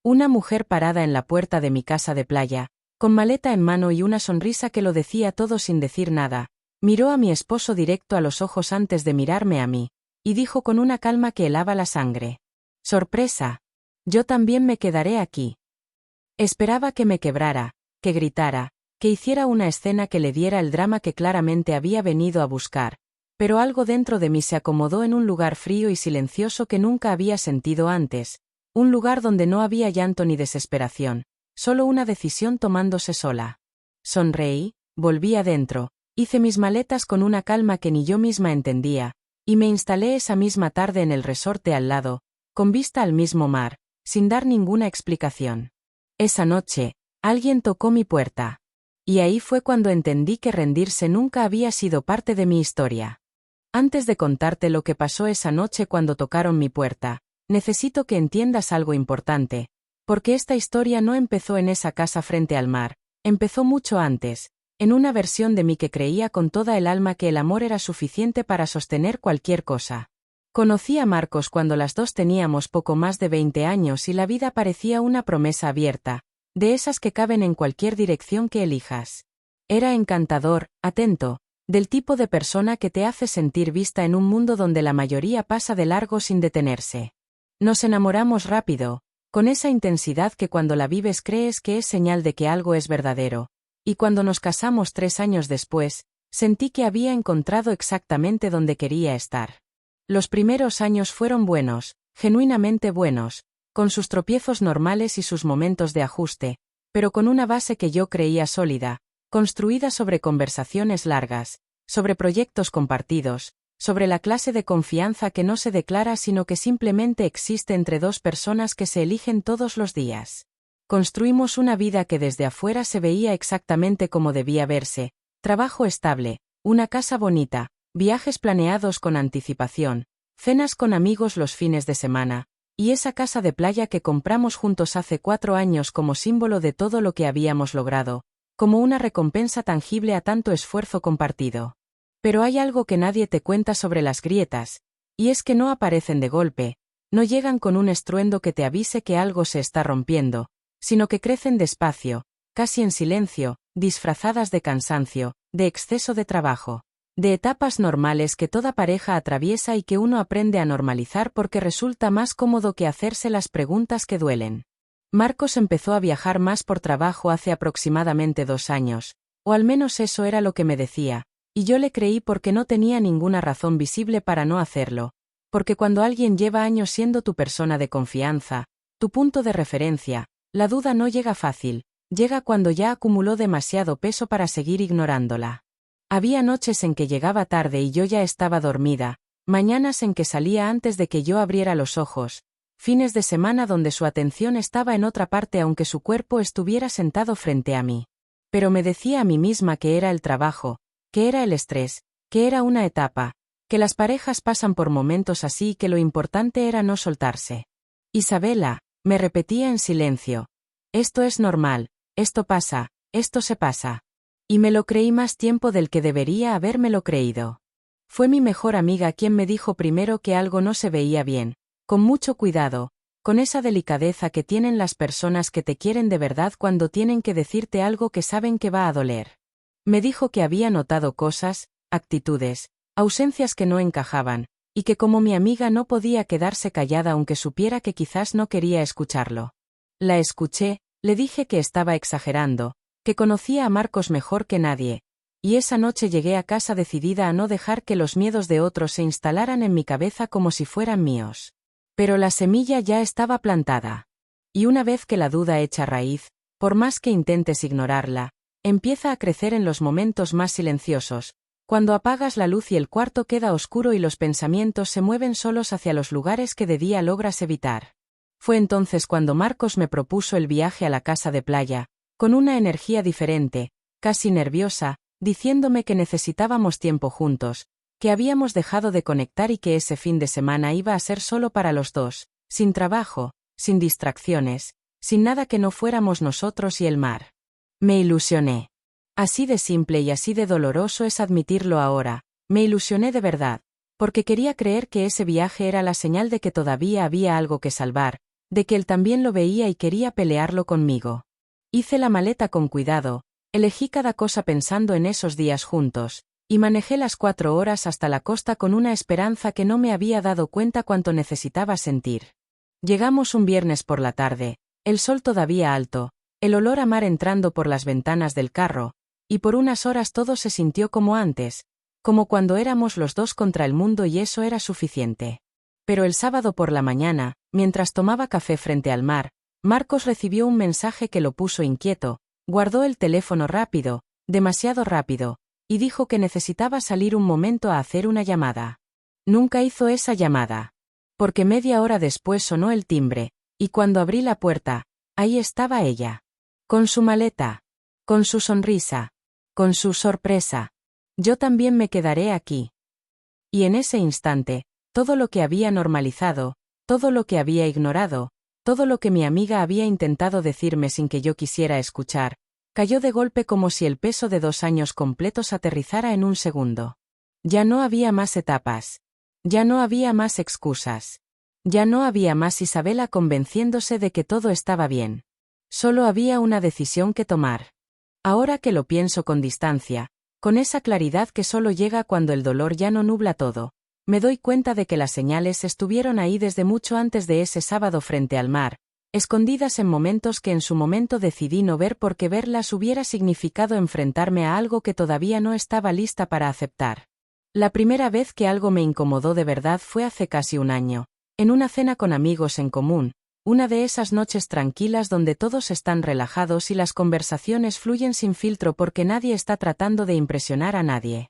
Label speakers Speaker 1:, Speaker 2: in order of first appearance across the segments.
Speaker 1: Una mujer parada en la puerta de mi casa de playa, con maleta en mano y una sonrisa que lo decía todo sin decir nada, miró a mi esposo directo a los ojos antes de mirarme a mí, y dijo con una calma que helaba la sangre: «Sorpresa. Yo también me quedaré aquí». Esperaba que me quebrara, que gritara, que hiciera una escena que le diera el drama que claramente había venido a buscar, pero algo dentro de mí se acomodó en un lugar frío y silencioso que nunca había sentido antes, un lugar donde no había llanto ni desesperación, solo una decisión tomándose sola. Sonreí, volví adentro, hice mis maletas con una calma que ni yo misma entendía, y me instalé esa misma tarde en el resorte al lado, con vista al mismo mar, sin dar ninguna explicación. Esa noche, alguien tocó mi puerta. Y ahí fue cuando entendí que rendirse nunca había sido parte de mi historia. Antes de contarte lo que pasó esa noche cuando tocaron mi puerta, necesito que entiendas algo importante, porque esta historia no empezó en esa casa frente al mar, empezó mucho antes, en una versión de mí que creía con toda el alma que el amor era suficiente para sostener cualquier cosa. Conocí a Marcos cuando las dos teníamos poco más de 20 años y la vida parecía una promesa abierta, de esas que caben en cualquier dirección que elijas. Era encantador, atento, del tipo de persona que te hace sentir vista en un mundo donde la mayoría pasa de largo sin detenerse. Nos enamoramos rápido, con esa intensidad que cuando la vives crees que es señal de que algo es verdadero, y cuando nos casamos 3 años después, sentí que había encontrado exactamente donde quería estar. Los primeros años fueron buenos, genuinamente buenos, con sus tropiezos normales y sus momentos de ajuste, pero con una base que yo creía sólida, construida sobre conversaciones largas, sobre proyectos compartidos, sobre la clase de confianza que no se declara sino que simplemente existe entre dos personas que se eligen todos los días. Construimos una vida que desde afuera se veía exactamente como debía verse: trabajo estable, una casa bonita, viajes planeados con anticipación, cenas con amigos los fines de semana, y esa casa de playa que compramos juntos hace 4 años como símbolo de todo lo que habíamos logrado, como una recompensa tangible a tanto esfuerzo compartido. Pero hay algo que nadie te cuenta sobre las grietas, y es que no aparecen de golpe, no llegan con un estruendo que te avise que algo se está rompiendo, sino que crecen despacio, casi en silencio, disfrazadas de cansancio, de exceso de trabajo, de etapas normales que toda pareja atraviesa y que uno aprende a normalizar porque resulta más cómodo que hacerse las preguntas que duelen. Marcos empezó a viajar más por trabajo hace aproximadamente 2 años, o al menos eso era lo que me decía, y yo le creí porque no tenía ninguna razón visible para no hacerlo, porque cuando alguien lleva años siendo tu persona de confianza, tu punto de referencia, la duda no llega fácil, llega cuando ya acumuló demasiado peso para seguir ignorándola. Había noches en que llegaba tarde y yo ya estaba dormida, mañanas en que salía antes de que yo abriera los ojos, fines de semana donde su atención estaba en otra parte aunque su cuerpo estuviera sentado frente a mí. Pero me decía a mí misma que era el trabajo, que era el estrés, que era una etapa, que las parejas pasan por momentos así y que lo importante era no soltarse. Isabela, me repetía en silencio, esto es normal, esto pasa, esto se pasa. Y me lo creí más tiempo del que debería habérmelo creído. Fue mi mejor amiga quien me dijo primero que algo no se veía bien, con mucho cuidado, con esa delicadeza que tienen las personas que te quieren de verdad cuando tienen que decirte algo que saben que va a doler. Me dijo que había notado cosas, actitudes, ausencias que no encajaban, y que como mi amiga no podía quedarse callada aunque supiera que quizás no quería escucharlo. La escuché, le dije que estaba exagerando, que conocía a Marcos mejor que nadie, y esa noche llegué a casa decidida a no dejar que los miedos de otros se instalaran en mi cabeza como si fueran míos. Pero la semilla ya estaba plantada. Y una vez que la duda echa raíz, por más que intentes ignorarla, empieza a crecer en los momentos más silenciosos, cuando apagas la luz y el cuarto queda oscuro y los pensamientos se mueven solos hacia los lugares que de día logras evitar. Fue entonces cuando Marcos me propuso el viaje a la casa de playa, con una energía diferente, casi nerviosa, diciéndome que necesitábamos tiempo juntos, que habíamos dejado de conectar y que ese fin de semana iba a ser solo para los dos, sin trabajo, sin distracciones, sin nada que no fuéramos nosotros y el mar. Me ilusioné. Así de simple y así de doloroso es admitirlo ahora, me ilusioné de verdad, porque quería creer que ese viaje era la señal de que todavía había algo que salvar, de que él también lo veía y quería pelearlo conmigo. Hice la maleta con cuidado, elegí cada cosa pensando en esos días juntos, y manejé las 4 horas hasta la costa con una esperanza que no me había dado cuenta cuánto necesitaba sentir. Llegamos un viernes por la tarde, el sol todavía alto, el olor a mar entrando por las ventanas del carro, y por unas horas todo se sintió como antes, como cuando éramos los dos contra el mundo y eso era suficiente. Pero el sábado por la mañana, mientras tomaba café frente al mar, Marcos recibió un mensaje que lo puso inquieto, guardó el teléfono rápido, demasiado rápido, y dijo que necesitaba salir un momento a hacer una llamada. Nunca hizo esa llamada. Porque media hora después sonó el timbre, y cuando abrí la puerta, ahí estaba ella. Con su maleta. Con su sonrisa. Con su sorpresa. Yo también me quedaré aquí. Y en ese instante, todo lo que había normalizado, todo lo que había ignorado, todo lo que mi amiga había intentado decirme sin que yo quisiera escuchar, cayó de golpe como si el peso de 2 años completos aterrizara en un segundo. Ya no había más etapas. Ya no había más excusas. Ya no había más Isabela convenciéndose de que todo estaba bien. Solo había una decisión que tomar. Ahora que lo pienso con distancia, con esa claridad que solo llega cuando el dolor ya no nubla todo, me doy cuenta de que las señales estuvieron ahí desde mucho antes de ese sábado frente al mar, escondidas en momentos que en su momento decidí no ver porque verlas hubiera significado enfrentarme a algo que todavía no estaba lista para aceptar. La primera vez que algo me incomodó de verdad fue hace casi un año, en una cena con amigos en común, una de esas noches tranquilas donde todos están relajados y las conversaciones fluyen sin filtro porque nadie está tratando de impresionar a nadie.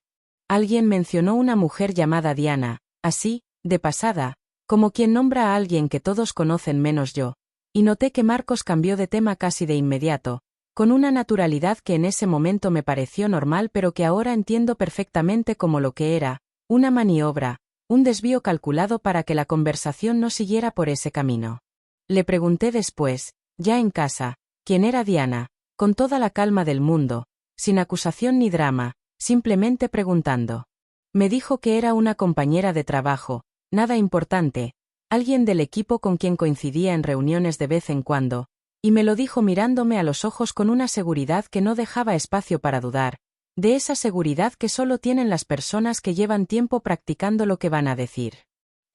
Speaker 1: Alguien mencionó una mujer llamada Diana, así, de pasada, como quien nombra a alguien que todos conocen menos yo, y noté que Marcos cambió de tema casi de inmediato, con una naturalidad que en ese momento me pareció normal pero que ahora entiendo perfectamente como lo que era, una maniobra, un desvío calculado para que la conversación no siguiera por ese camino. Le pregunté después, ya en casa, quién era Diana, con toda la calma del mundo, sin acusación ni drama, simplemente preguntando. Me dijo que era una compañera de trabajo, nada importante, alguien del equipo con quien coincidía en reuniones de vez en cuando, y me lo dijo mirándome a los ojos con una seguridad que no dejaba espacio para dudar, de esa seguridad que solo tienen las personas que llevan tiempo practicando lo que van a decir.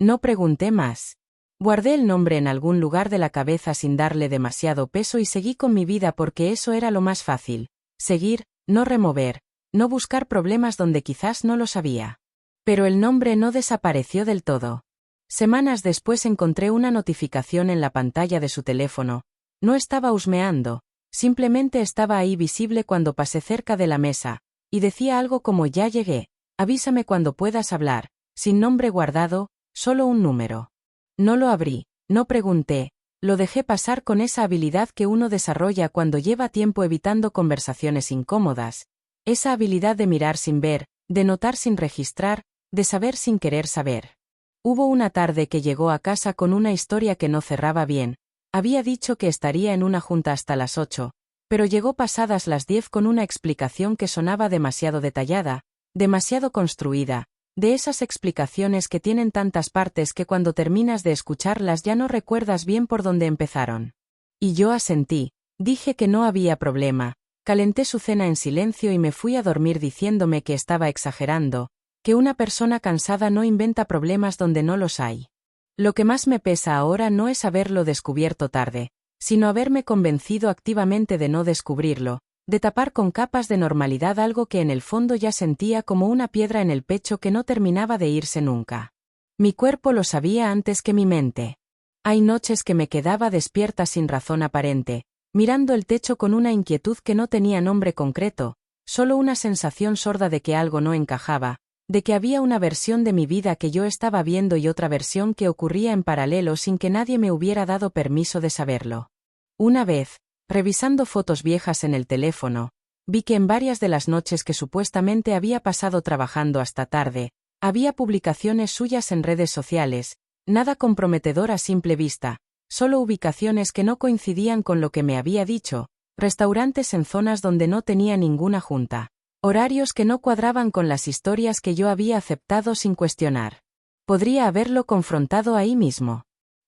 Speaker 1: No pregunté más. Guardé el nombre en algún lugar de la cabeza sin darle demasiado peso y seguí con mi vida porque eso era lo más fácil. Seguir, no remover, no buscar problemas donde quizás no los había. Pero el nombre no desapareció del todo. Semanas después encontré una notificación en la pantalla de su teléfono. No estaba husmeando, simplemente estaba ahí visible cuando pasé cerca de la mesa, y decía algo como ya llegué, avísame cuando puedas hablar, sin nombre guardado, solo un número. No lo abrí, no pregunté, lo dejé pasar con esa habilidad que uno desarrolla cuando lleva tiempo evitando conversaciones incómodas, esa habilidad de mirar sin ver, de notar sin registrar, de saber sin querer saber. Hubo una tarde que llegó a casa con una historia que no cerraba bien. Había dicho que estaría en una junta hasta las 8, pero llegó pasadas las 10 con una explicación que sonaba demasiado detallada, demasiado construida, de esas explicaciones que tienen tantas partes que cuando terminas de escucharlas ya no recuerdas bien por dónde empezaron. Y yo asentí, dije que no había problema, calenté su cena en silencio y me fui a dormir diciéndome que estaba exagerando, que una persona cansada no inventa problemas donde no los hay. Lo que más me pesa ahora no es haberlo descubierto tarde, sino haberme convencido activamente de no descubrirlo, de tapar con capas de normalidad algo que en el fondo ya sentía como una piedra en el pecho que no terminaba de irse nunca. Mi cuerpo lo sabía antes que mi mente. Hay noches que me quedaba despierta sin razón aparente, mirando el techo con una inquietud que no tenía nombre concreto, solo una sensación sorda de que algo no encajaba, de que había una versión de mi vida que yo estaba viendo y otra versión que ocurría en paralelo sin que nadie me hubiera dado permiso de saberlo. Una vez, revisando fotos viejas en el teléfono, vi que en varias de las noches que supuestamente había pasado trabajando hasta tarde, había publicaciones suyas en redes sociales, nada comprometedor a simple vista, solo ubicaciones que no coincidían con lo que me había dicho, restaurantes en zonas donde no tenía ninguna junta, horarios que no cuadraban con las historias que yo había aceptado sin cuestionar. Podría haberlo confrontado ahí mismo.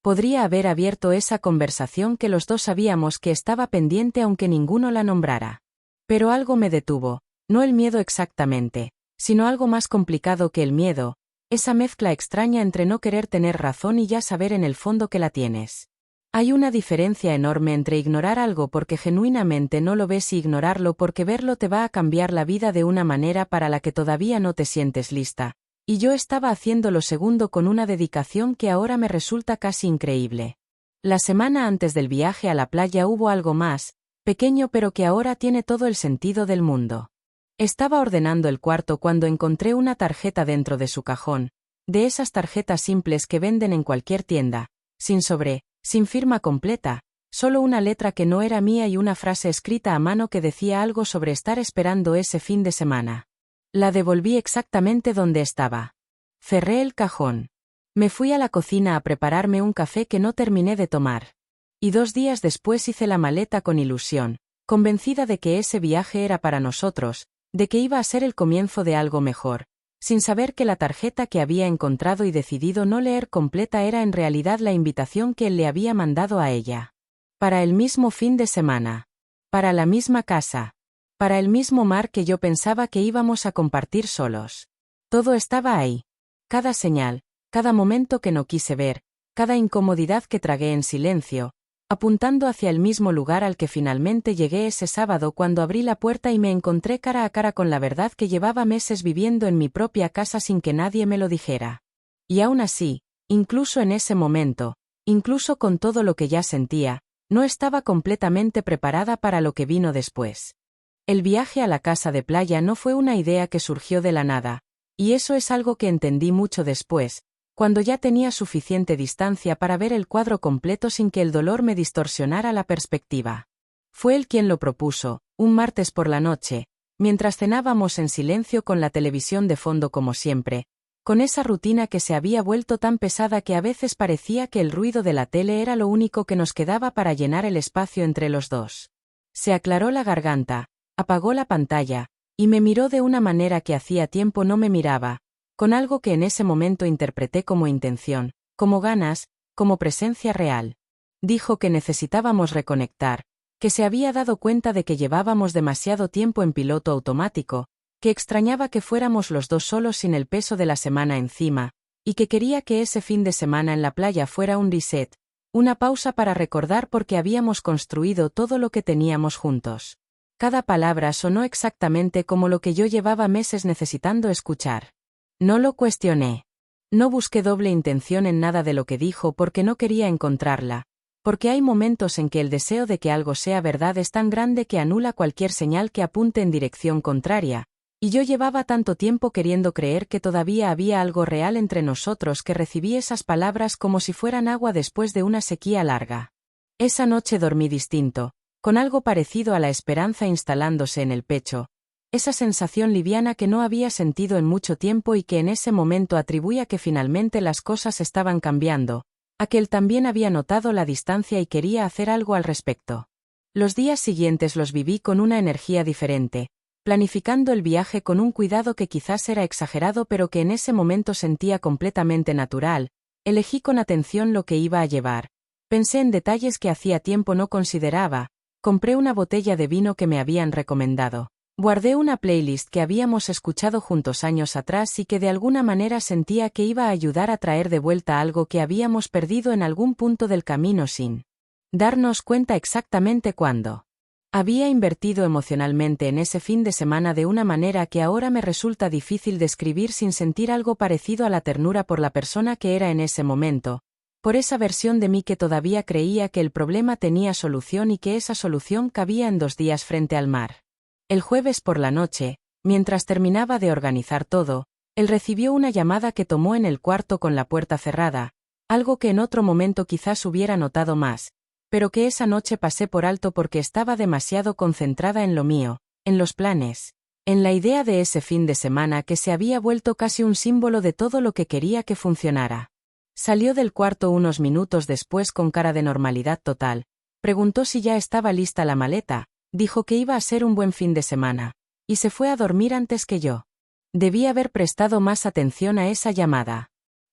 Speaker 1: Podría haber abierto esa conversación que los dos sabíamos que estaba pendiente aunque ninguno la nombrara. Pero algo me detuvo, no el miedo exactamente, sino algo más complicado que el miedo, esa mezcla extraña entre no querer tener razón y ya saber en el fondo que la tienes. Hay una diferencia enorme entre ignorar algo porque genuinamente no lo ves y ignorarlo porque verlo te va a cambiar la vida de una manera para la que todavía no te sientes lista. Y yo estaba haciendo lo segundo con una dedicación que ahora me resulta casi increíble. La semana antes del viaje a la playa hubo algo más, pequeño pero que ahora tiene todo el sentido del mundo. Estaba ordenando el cuarto cuando encontré una tarjeta dentro de su cajón, de esas tarjetas simples que venden en cualquier tienda, sin sobre, sin firma completa, solo una letra que no era mía y una frase escrita a mano que decía algo sobre estar esperando ese fin de semana. La devolví exactamente donde estaba. Cerré el cajón. Me fui a la cocina a prepararme un café que no terminé de tomar. Y 2 días después hice la maleta con ilusión, convencida de que ese viaje era para nosotros, de que iba a ser el comienzo de algo mejor, sin saber que la tarjeta que había encontrado y decidido no leer completa era en realidad la invitación que él le había mandado a ella. Para el mismo fin de semana. Para la misma casa. Para el mismo mar que yo pensaba que íbamos a compartir solos. Todo estaba ahí. Cada señal, cada momento que no quise ver, cada incomodidad que tragué en silencio, apuntando hacia el mismo lugar al que finalmente llegué ese sábado cuando abrí la puerta y me encontré cara a cara con la verdad que llevaba meses viviendo en mi propia casa sin que nadie me lo dijera. Y aún así, incluso en ese momento, incluso con todo lo que ya sentía, no estaba completamente preparada para lo que vino después. El viaje a la casa de playa no fue una idea que surgió de la nada, y eso es algo que entendí mucho después, cuando ya tenía suficiente distancia para ver el cuadro completo sin que el dolor me distorsionara la perspectiva. Fue él quien lo propuso, un martes por la noche, mientras cenábamos en silencio con la televisión de fondo como siempre, con esa rutina que se había vuelto tan pesada que a veces parecía que el ruido de la tele era lo único que nos quedaba para llenar el espacio entre los dos. Se aclaró la garganta, apagó la pantalla, y me miró de una manera que hacía tiempo no me miraba, con algo que en ese momento interpreté como intención, como ganas, como presencia real. Dijo que necesitábamos reconectar, que se había dado cuenta de que llevábamos demasiado tiempo en piloto automático, que extrañaba que fuéramos los dos solos sin el peso de la semana encima, y que quería que ese fin de semana en la playa fuera un reset, una pausa para recordar por qué habíamos construido todo lo que teníamos juntos. Cada palabra sonó exactamente como lo que yo llevaba meses necesitando escuchar. No lo cuestioné. No busqué doble intención en nada de lo que dijo porque no quería encontrarla, porque hay momentos en que el deseo de que algo sea verdad es tan grande que anula cualquier señal que apunte en dirección contraria, y yo llevaba tanto tiempo queriendo creer que todavía había algo real entre nosotros que recibí esas palabras como si fueran agua después de una sequía larga. Esa noche dormí distinto, con algo parecido a la esperanza instalándose en el pecho, esa sensación liviana que no había sentido en mucho tiempo y que en ese momento atribuía que finalmente las cosas estaban cambiando, a que él también había notado la distancia y quería hacer algo al respecto. Los días siguientes los viví con una energía diferente, planificando el viaje con un cuidado que quizás era exagerado pero que en ese momento sentía completamente natural, elegí con atención lo que iba a llevar, pensé en detalles que hacía tiempo no consideraba, compré una botella de vino que me habían recomendado. Guardé una playlist que habíamos escuchado juntos años atrás y que de alguna manera sentía que iba a ayudar a traer de vuelta algo que habíamos perdido en algún punto del camino sin darnos cuenta exactamente cuándo. Había invertido emocionalmente en ese fin de semana de una manera que ahora me resulta difícil describir sin sentir algo parecido a la ternura por la persona que era en ese momento, por esa versión de mí que todavía creía que el problema tenía solución y que esa solución cabía en 2 días frente al mar. El jueves por la noche, mientras terminaba de organizar todo, él recibió una llamada que tomó en el cuarto con la puerta cerrada, algo que en otro momento quizás hubiera notado más, pero que esa noche pasé por alto porque estaba demasiado concentrada en lo mío, en los planes, en la idea de ese fin de semana que se había vuelto casi un símbolo de todo lo que quería que funcionara. Salió del cuarto unos minutos después con cara de normalidad total, preguntó si ya estaba lista la maleta. Dijo que iba a ser un buen fin de semana, y se fue a dormir antes que yo. Debí haber prestado más atención a esa llamada.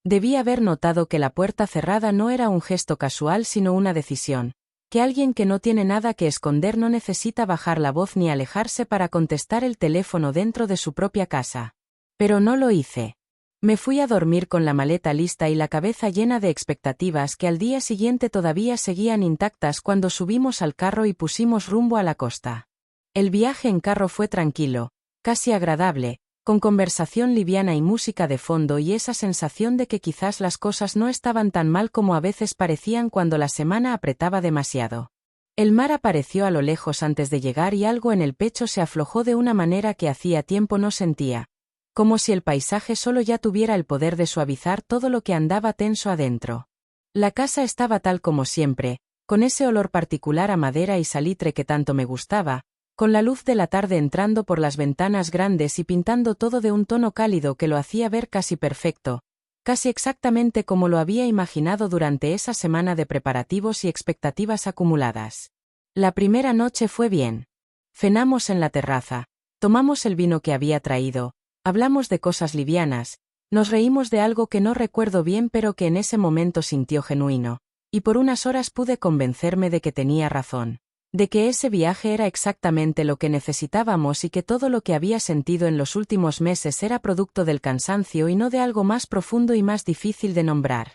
Speaker 1: Debí haber notado que la puerta cerrada no era un gesto casual sino una decisión, que alguien que no tiene nada que esconder no necesita bajar la voz ni alejarse para contestar el teléfono dentro de su propia casa. Pero no lo hice. Me fui a dormir con la maleta lista y la cabeza llena de expectativas que al día siguiente todavía seguían intactas cuando subimos al carro y pusimos rumbo a la costa. El viaje en carro fue tranquilo, casi agradable, con conversación liviana y música de fondo y esa sensación de que quizás las cosas no estaban tan mal como a veces parecían cuando la semana apretaba demasiado. El mar apareció a lo lejos antes de llegar y algo en el pecho se aflojó de una manera que hacía tiempo no sentía, como si el paisaje solo ya tuviera el poder de suavizar todo lo que andaba tenso adentro. La casa estaba tal como siempre, con ese olor particular a madera y salitre que tanto me gustaba, con la luz de la tarde entrando por las ventanas grandes y pintando todo de un tono cálido que lo hacía ver casi perfecto, casi exactamente como lo había imaginado durante esa semana de preparativos y expectativas acumuladas. La primera noche fue bien. Cenamos en la terraza, tomamos el vino que había traído, hablamos de cosas livianas, nos reímos de algo que no recuerdo bien pero que en ese momento sintió genuino, y por unas horas pude convencerme de que tenía razón. De que ese viaje era exactamente lo que necesitábamos y que todo lo que había sentido en los últimos meses era producto del cansancio y no de algo más profundo y más difícil de nombrar.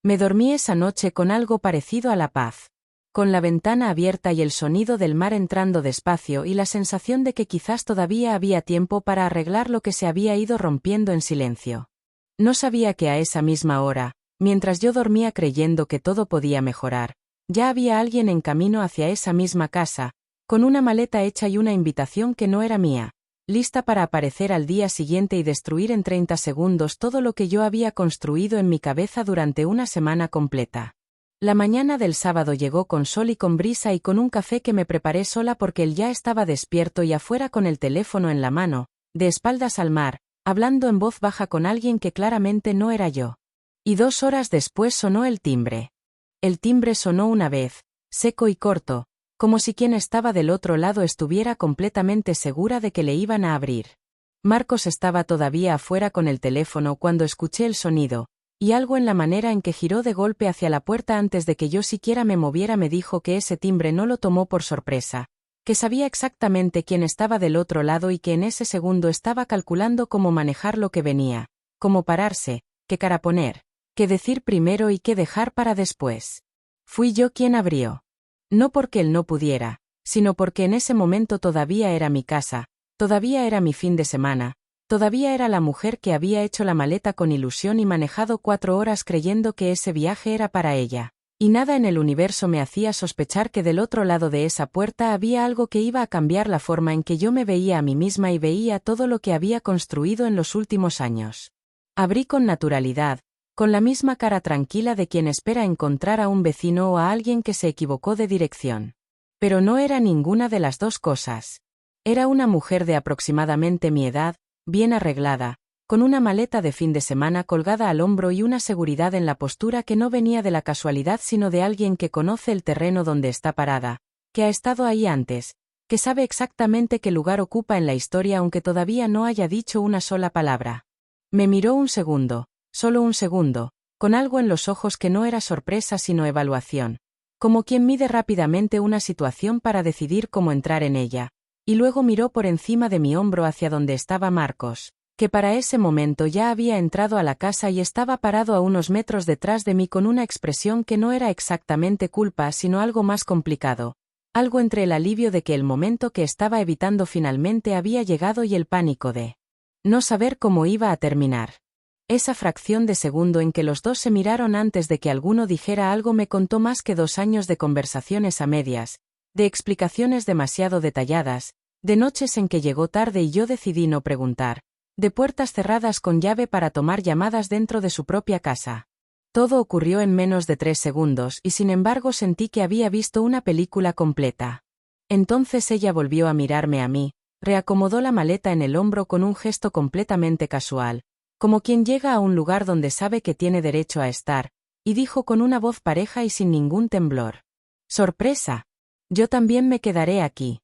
Speaker 1: Me dormí esa noche con algo parecido a la paz. Con la ventana abierta y el sonido del mar entrando despacio y la sensación de que quizás todavía había tiempo para arreglar lo que se había ido rompiendo en silencio. No sabía que a esa misma hora, mientras yo dormía creyendo que todo podía mejorar, ya había alguien en camino hacia esa misma casa, con una maleta hecha y una invitación que no era mía, lista para aparecer al día siguiente y destruir en 30 segundos todo lo que yo había construido en mi cabeza durante una semana completa. La mañana del sábado llegó con sol y con brisa y con un café que me preparé sola porque él ya estaba despierto y afuera con el teléfono en la mano, de espaldas al mar, hablando en voz baja con alguien que claramente no era yo. Y 2 horas después sonó el timbre. El timbre sonó una vez, seco y corto, como si quien estaba del otro lado estuviera completamente segura de que le iban a abrir. Marcos estaba todavía afuera con el teléfono cuando escuché el sonido, y algo en la manera en que giró de golpe hacia la puerta antes de que yo siquiera me moviera me dijo que ese timbre no lo tomó por sorpresa, que sabía exactamente quién estaba del otro lado y que en ese segundo estaba calculando cómo manejar lo que venía, cómo pararse, qué cara poner, qué decir primero y qué dejar para después. Fui yo quien abrió. No porque él no pudiera, sino porque en ese momento todavía era mi casa, todavía era mi fin de semana, todavía era la mujer que había hecho la maleta con ilusión y manejado 4 horas creyendo que ese viaje era para ella, y nada en el universo me hacía sospechar que del otro lado de esa puerta había algo que iba a cambiar la forma en que yo me veía a mí misma y veía todo lo que había construido en los últimos años. Abrí con naturalidad, con la misma cara tranquila de quien espera encontrar a un vecino o a alguien que se equivocó de dirección. Pero no era ninguna de las dos cosas. Era una mujer de aproximadamente mi edad, bien arreglada, con una maleta de fin de semana colgada al hombro y una seguridad en la postura que no venía de la casualidad sino de alguien que conoce el terreno donde está parada, que ha estado ahí antes, que sabe exactamente qué lugar ocupa en la historia aunque todavía no haya dicho una sola palabra. Me miró un segundo. Solo un segundo, con algo en los ojos que no era sorpresa sino evaluación, como quien mide rápidamente una situación para decidir cómo entrar en ella, y luego miró por encima de mi hombro hacia donde estaba Marcos, que para ese momento ya había entrado a la casa y estaba parado a unos metros detrás de mí con una expresión que no era exactamente culpa sino algo más complicado, algo entre el alivio de que el momento que estaba evitando finalmente había llegado y el pánico de no saber cómo iba a terminar. Esa fracción de segundo en que los dos se miraron antes de que alguno dijera algo me contó más que 2 años de conversaciones a medias, de explicaciones demasiado detalladas, de noches en que llegó tarde y yo decidí no preguntar, de puertas cerradas con llave para tomar llamadas dentro de su propia casa. Todo ocurrió en menos de 3 segundos y sin embargo sentí que había visto una película completa. Entonces ella volvió a mirarme a mí, reacomodó la maleta en el hombro con un gesto completamente casual, como quien llega a un lugar donde sabe que tiene derecho a estar, y dijo con una voz pareja y sin ningún temblor. ¡Sorpresa! Yo también me quedaré aquí.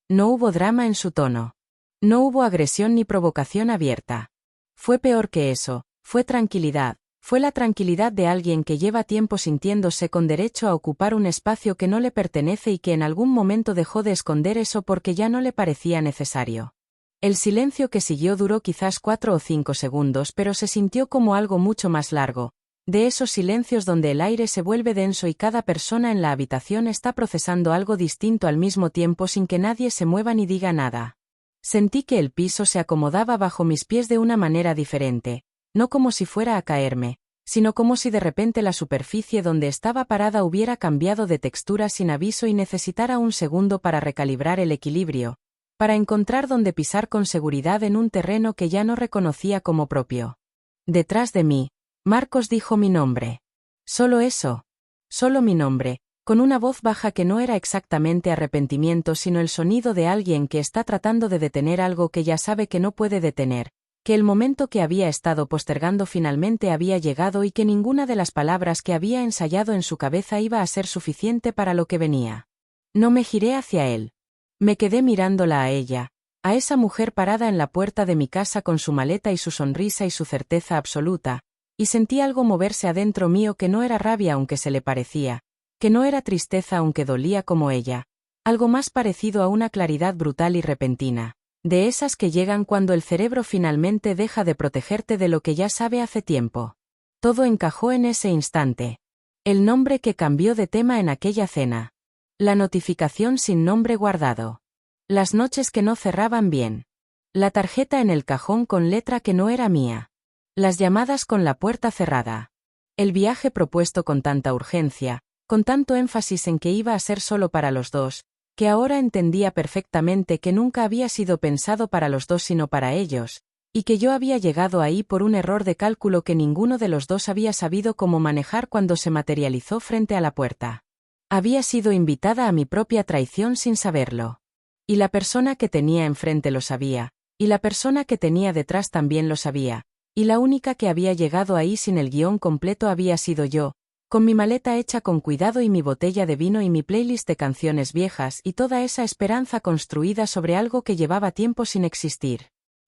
Speaker 1: No hubo drama en su tono. No hubo agresión ni provocación abierta. Fue peor que eso, fue tranquilidad, Fue la tranquilidad de alguien que lleva tiempo sintiéndose con derecho a ocupar un espacio que no le pertenece y que en algún momento dejó de esconder eso porque ya no le parecía necesario. El silencio que siguió duró quizás 4 o 5 segundos, pero se sintió como algo mucho más largo, de esos silencios donde el aire se vuelve denso y cada persona en la habitación está procesando algo distinto al mismo tiempo sin que nadie se mueva ni diga nada. Sentí que el piso se acomodaba bajo mis pies de una manera diferente, no como si fuera a caerme, sino como si de repente la superficie donde estaba parada hubiera cambiado de textura sin aviso y necesitara un segundo para recalibrar el equilibrio, para encontrar dónde pisar con seguridad en un terreno que ya no reconocía como propio. Detrás de mí, Marcos dijo mi nombre. Solo eso. Solo mi nombre, con una voz baja que no era exactamente arrepentimiento sino el sonido de alguien que está tratando de detener algo que ya sabe que no puede detener, que el momento que había estado postergando finalmente había llegado y que ninguna de las palabras que había ensayado en su cabeza iba a ser suficiente para lo que venía. No me giré hacia él. Me quedé mirándola a ella, a esa mujer parada en la puerta de mi casa con su maleta y su sonrisa y su certeza absoluta, y sentí algo moverse adentro mío que no era rabia aunque se le parecía, que no era tristeza aunque dolía como ella, algo más parecido a una claridad brutal y repentina, de esas que llegan cuando el cerebro finalmente deja de protegerte de lo que ya sabe hace tiempo. Todo encajó en ese instante. El nombre que cambió de tema en aquella cena. La notificación sin nombre guardado. Las noches que no cerraban bien. La tarjeta en el cajón con letra que no era mía. Las llamadas con la puerta cerrada. El viaje propuesto con tanta urgencia, con tanto énfasis en que iba a ser solo para los dos, que ahora entendía perfectamente que nunca había sido pensado para los dos sino para ellos, y que yo había llegado ahí por un error de cálculo que ninguno de los dos había sabido cómo manejar cuando se materializó frente a la puerta. Había sido invitada a mi propia traición sin saberlo. Y la persona que tenía enfrente lo sabía, y la persona que tenía detrás también lo sabía, y la única que había llegado ahí sin el guión completo había sido yo, con mi maleta hecha con cuidado y mi botella de vino y mi playlist de canciones viejas y toda esa esperanza construida sobre algo que llevaba tiempo sin existir.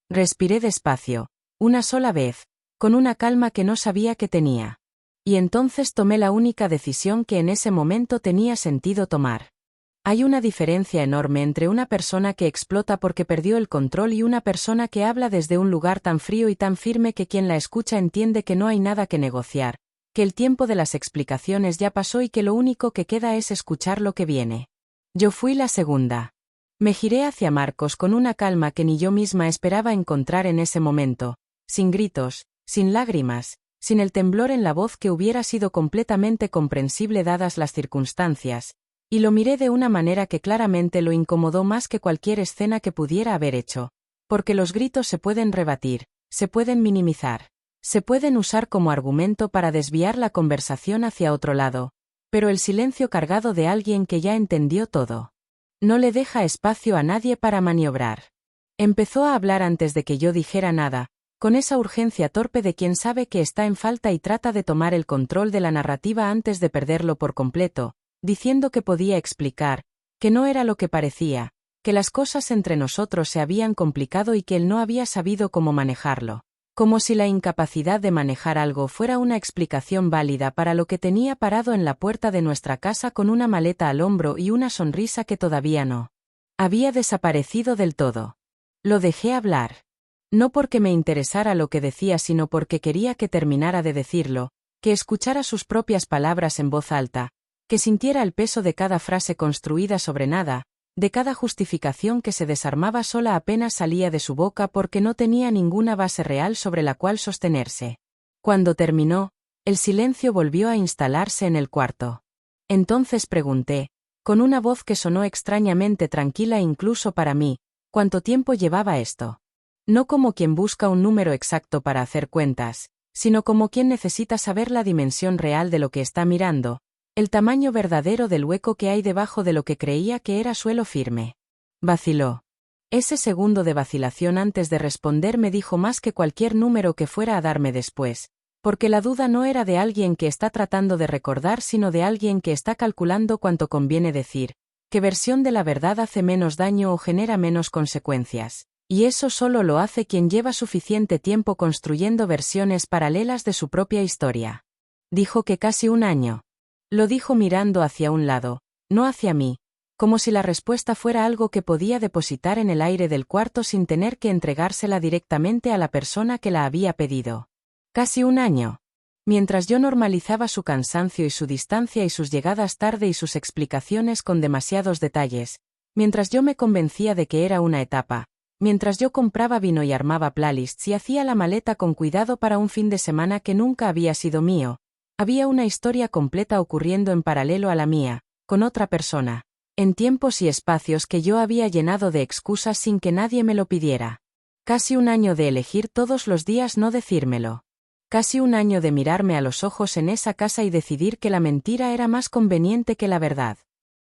Speaker 1: Respiré despacio, una sola vez, con una calma que no sabía que tenía. Y entonces tomé la única decisión que en ese momento tenía sentido tomar. Hay una diferencia enorme entre una persona que explota porque perdió el control y una persona que habla desde un lugar tan frío y tan firme que quien la escucha entiende que no hay nada que negociar, que el tiempo de las explicaciones ya pasó y que lo único que queda es escuchar lo que viene. Yo fui la segunda. Me giré hacia Marcos con una calma que ni yo misma esperaba encontrar en ese momento, sin gritos, sin lágrimas, sin el temblor en la voz que hubiera sido completamente comprensible dadas las circunstancias, y lo miré de una manera que claramente lo incomodó más que cualquier escena que pudiera haber hecho, porque los gritos se pueden rebatir, se pueden minimizar, se pueden usar como argumento para desviar la conversación hacia otro lado, pero el silencio cargado de alguien que ya entendió todo no le deja espacio a nadie para maniobrar. Empezó a hablar antes de que yo dijera nada, con esa urgencia torpe de quien sabe que está en falta y trata de tomar el control de la narrativa antes de perderlo por completo, diciendo que podía explicar, que no era lo que parecía, que las cosas entre nosotros se habían complicado y que él no había sabido cómo manejarlo, como si la incapacidad de manejar algo fuera una explicación válida para lo que tenía parado en la puerta de nuestra casa con una maleta al hombro y una sonrisa que todavía no había desaparecido del todo. Lo dejé hablar. No porque me interesara lo que decía sino porque quería que terminara de decirlo, que escuchara sus propias palabras en voz alta, que sintiera el peso de cada frase construida sobre nada, de cada justificación que se desarmaba sola apenas salía de su boca porque no tenía ninguna base real sobre la cual sostenerse. Cuando terminó, el silencio volvió a instalarse en el cuarto. Entonces pregunté, con una voz que sonó extrañamente tranquila incluso para mí, ¿cuánto tiempo llevaba esto? No como quien busca un número exacto para hacer cuentas, sino como quien necesita saber la dimensión real de lo que está mirando, el tamaño verdadero del hueco que hay debajo de lo que creía que era suelo firme. Vaciló. Ese segundo de vacilación antes de responder me dijo más que cualquier número que fuera a darme después, porque la duda no era de alguien que está tratando de recordar sino de alguien que está calculando cuánto conviene decir, qué versión de la verdad hace menos daño o genera menos consecuencias. Y eso solo lo hace quien lleva suficiente tiempo construyendo versiones paralelas de su propia historia. Dijo que casi un año. Lo dijo mirando hacia un lado, no hacia mí, como si la respuesta fuera algo que podía depositar en el aire del cuarto sin tener que entregársela directamente a la persona que la había pedido. Casi un año. Mientras yo normalizaba su cansancio y su distancia y sus llegadas tarde y sus explicaciones con demasiados detalles, mientras yo me convencía de que era una etapa, mientras yo compraba vino y armaba playlists y hacía la maleta con cuidado para un fin de semana que nunca había sido mío, había una historia completa ocurriendo en paralelo a la mía, con otra persona, en tiempos y espacios que yo había llenado de excusas sin que nadie me lo pidiera. Casi un año de elegir todos los días no decírmelo. Casi un año de mirarme a los ojos en esa casa y decidir que la mentira era más conveniente que la verdad.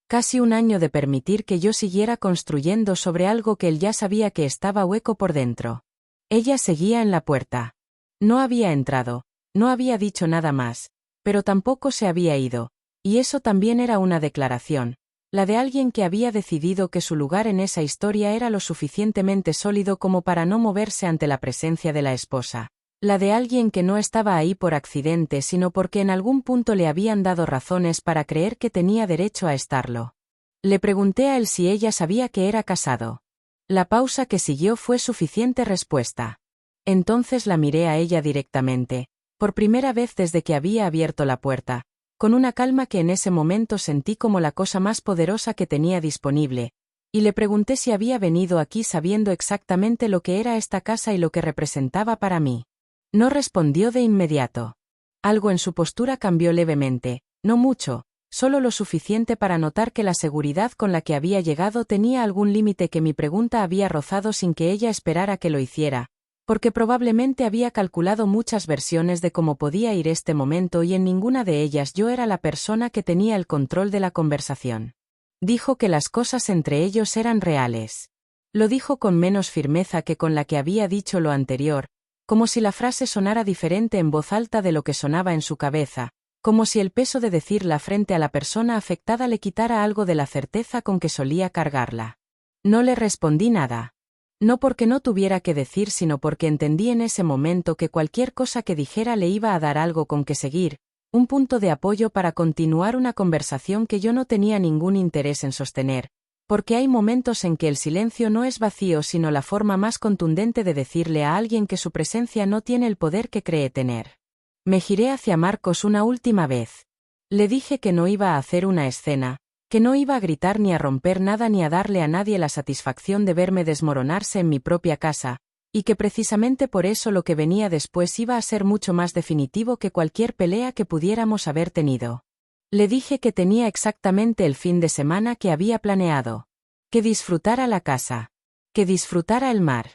Speaker 1: Casi un año de permitir que yo siguiera construyendo sobre algo que él ya sabía que estaba hueco por dentro. Ella seguía en la puerta. No había entrado, no había dicho nada más, pero tampoco se había ido, y eso también era una declaración, la de alguien que había decidido que su lugar en esa historia era lo suficientemente sólido como para no moverse ante la presencia de la esposa. La de alguien que no estaba ahí por accidente sino porque en algún punto le habían dado razones para creer que tenía derecho a estarlo. Le pregunté a él si ella sabía que era casado. La pausa que siguió fue suficiente respuesta. Entonces la miré a ella directamente, por primera vez desde que había abierto la puerta, con una calma que en ese momento sentí como la cosa más poderosa que tenía disponible, y le pregunté si había venido aquí sabiendo exactamente lo que era esta casa y lo que representaba para mí. No respondió de inmediato. Algo en su postura cambió levemente, no mucho, solo lo suficiente para notar que la seguridad con la que había llegado tenía algún límite que mi pregunta había rozado sin que ella esperara que lo hiciera, porque probablemente había calculado muchas versiones de cómo podía ir este momento y en ninguna de ellas yo era la persona que tenía el control de la conversación. Dijo que las cosas entre ellos eran reales. Lo dijo con menos firmeza que con la que había dicho lo anterior, como si la frase sonara diferente en voz alta de lo que sonaba en su cabeza, como si el peso de decirla frente a la persona afectada le quitara algo de la certeza con que solía cargarla. No le respondí nada. No porque no tuviera que decir, sino porque entendí en ese momento que cualquier cosa que dijera le iba a dar algo con que seguir, un punto de apoyo para continuar una conversación que yo no tenía ningún interés en sostener. Porque hay momentos en que el silencio no es vacío sino la forma más contundente de decirle a alguien que su presencia no tiene el poder que cree tener. Me giré hacia Marcos una última vez. Le dije que no iba a hacer una escena, que no iba a gritar ni a romper nada ni a darle a nadie la satisfacción de verme desmoronarse en mi propia casa, y que precisamente por eso lo que venía después iba a ser mucho más definitivo que cualquier pelea que pudiéramos haber tenido. Le dije que tenía exactamente el fin de semana que había planeado. Que disfrutara la casa. Que disfrutara el mar.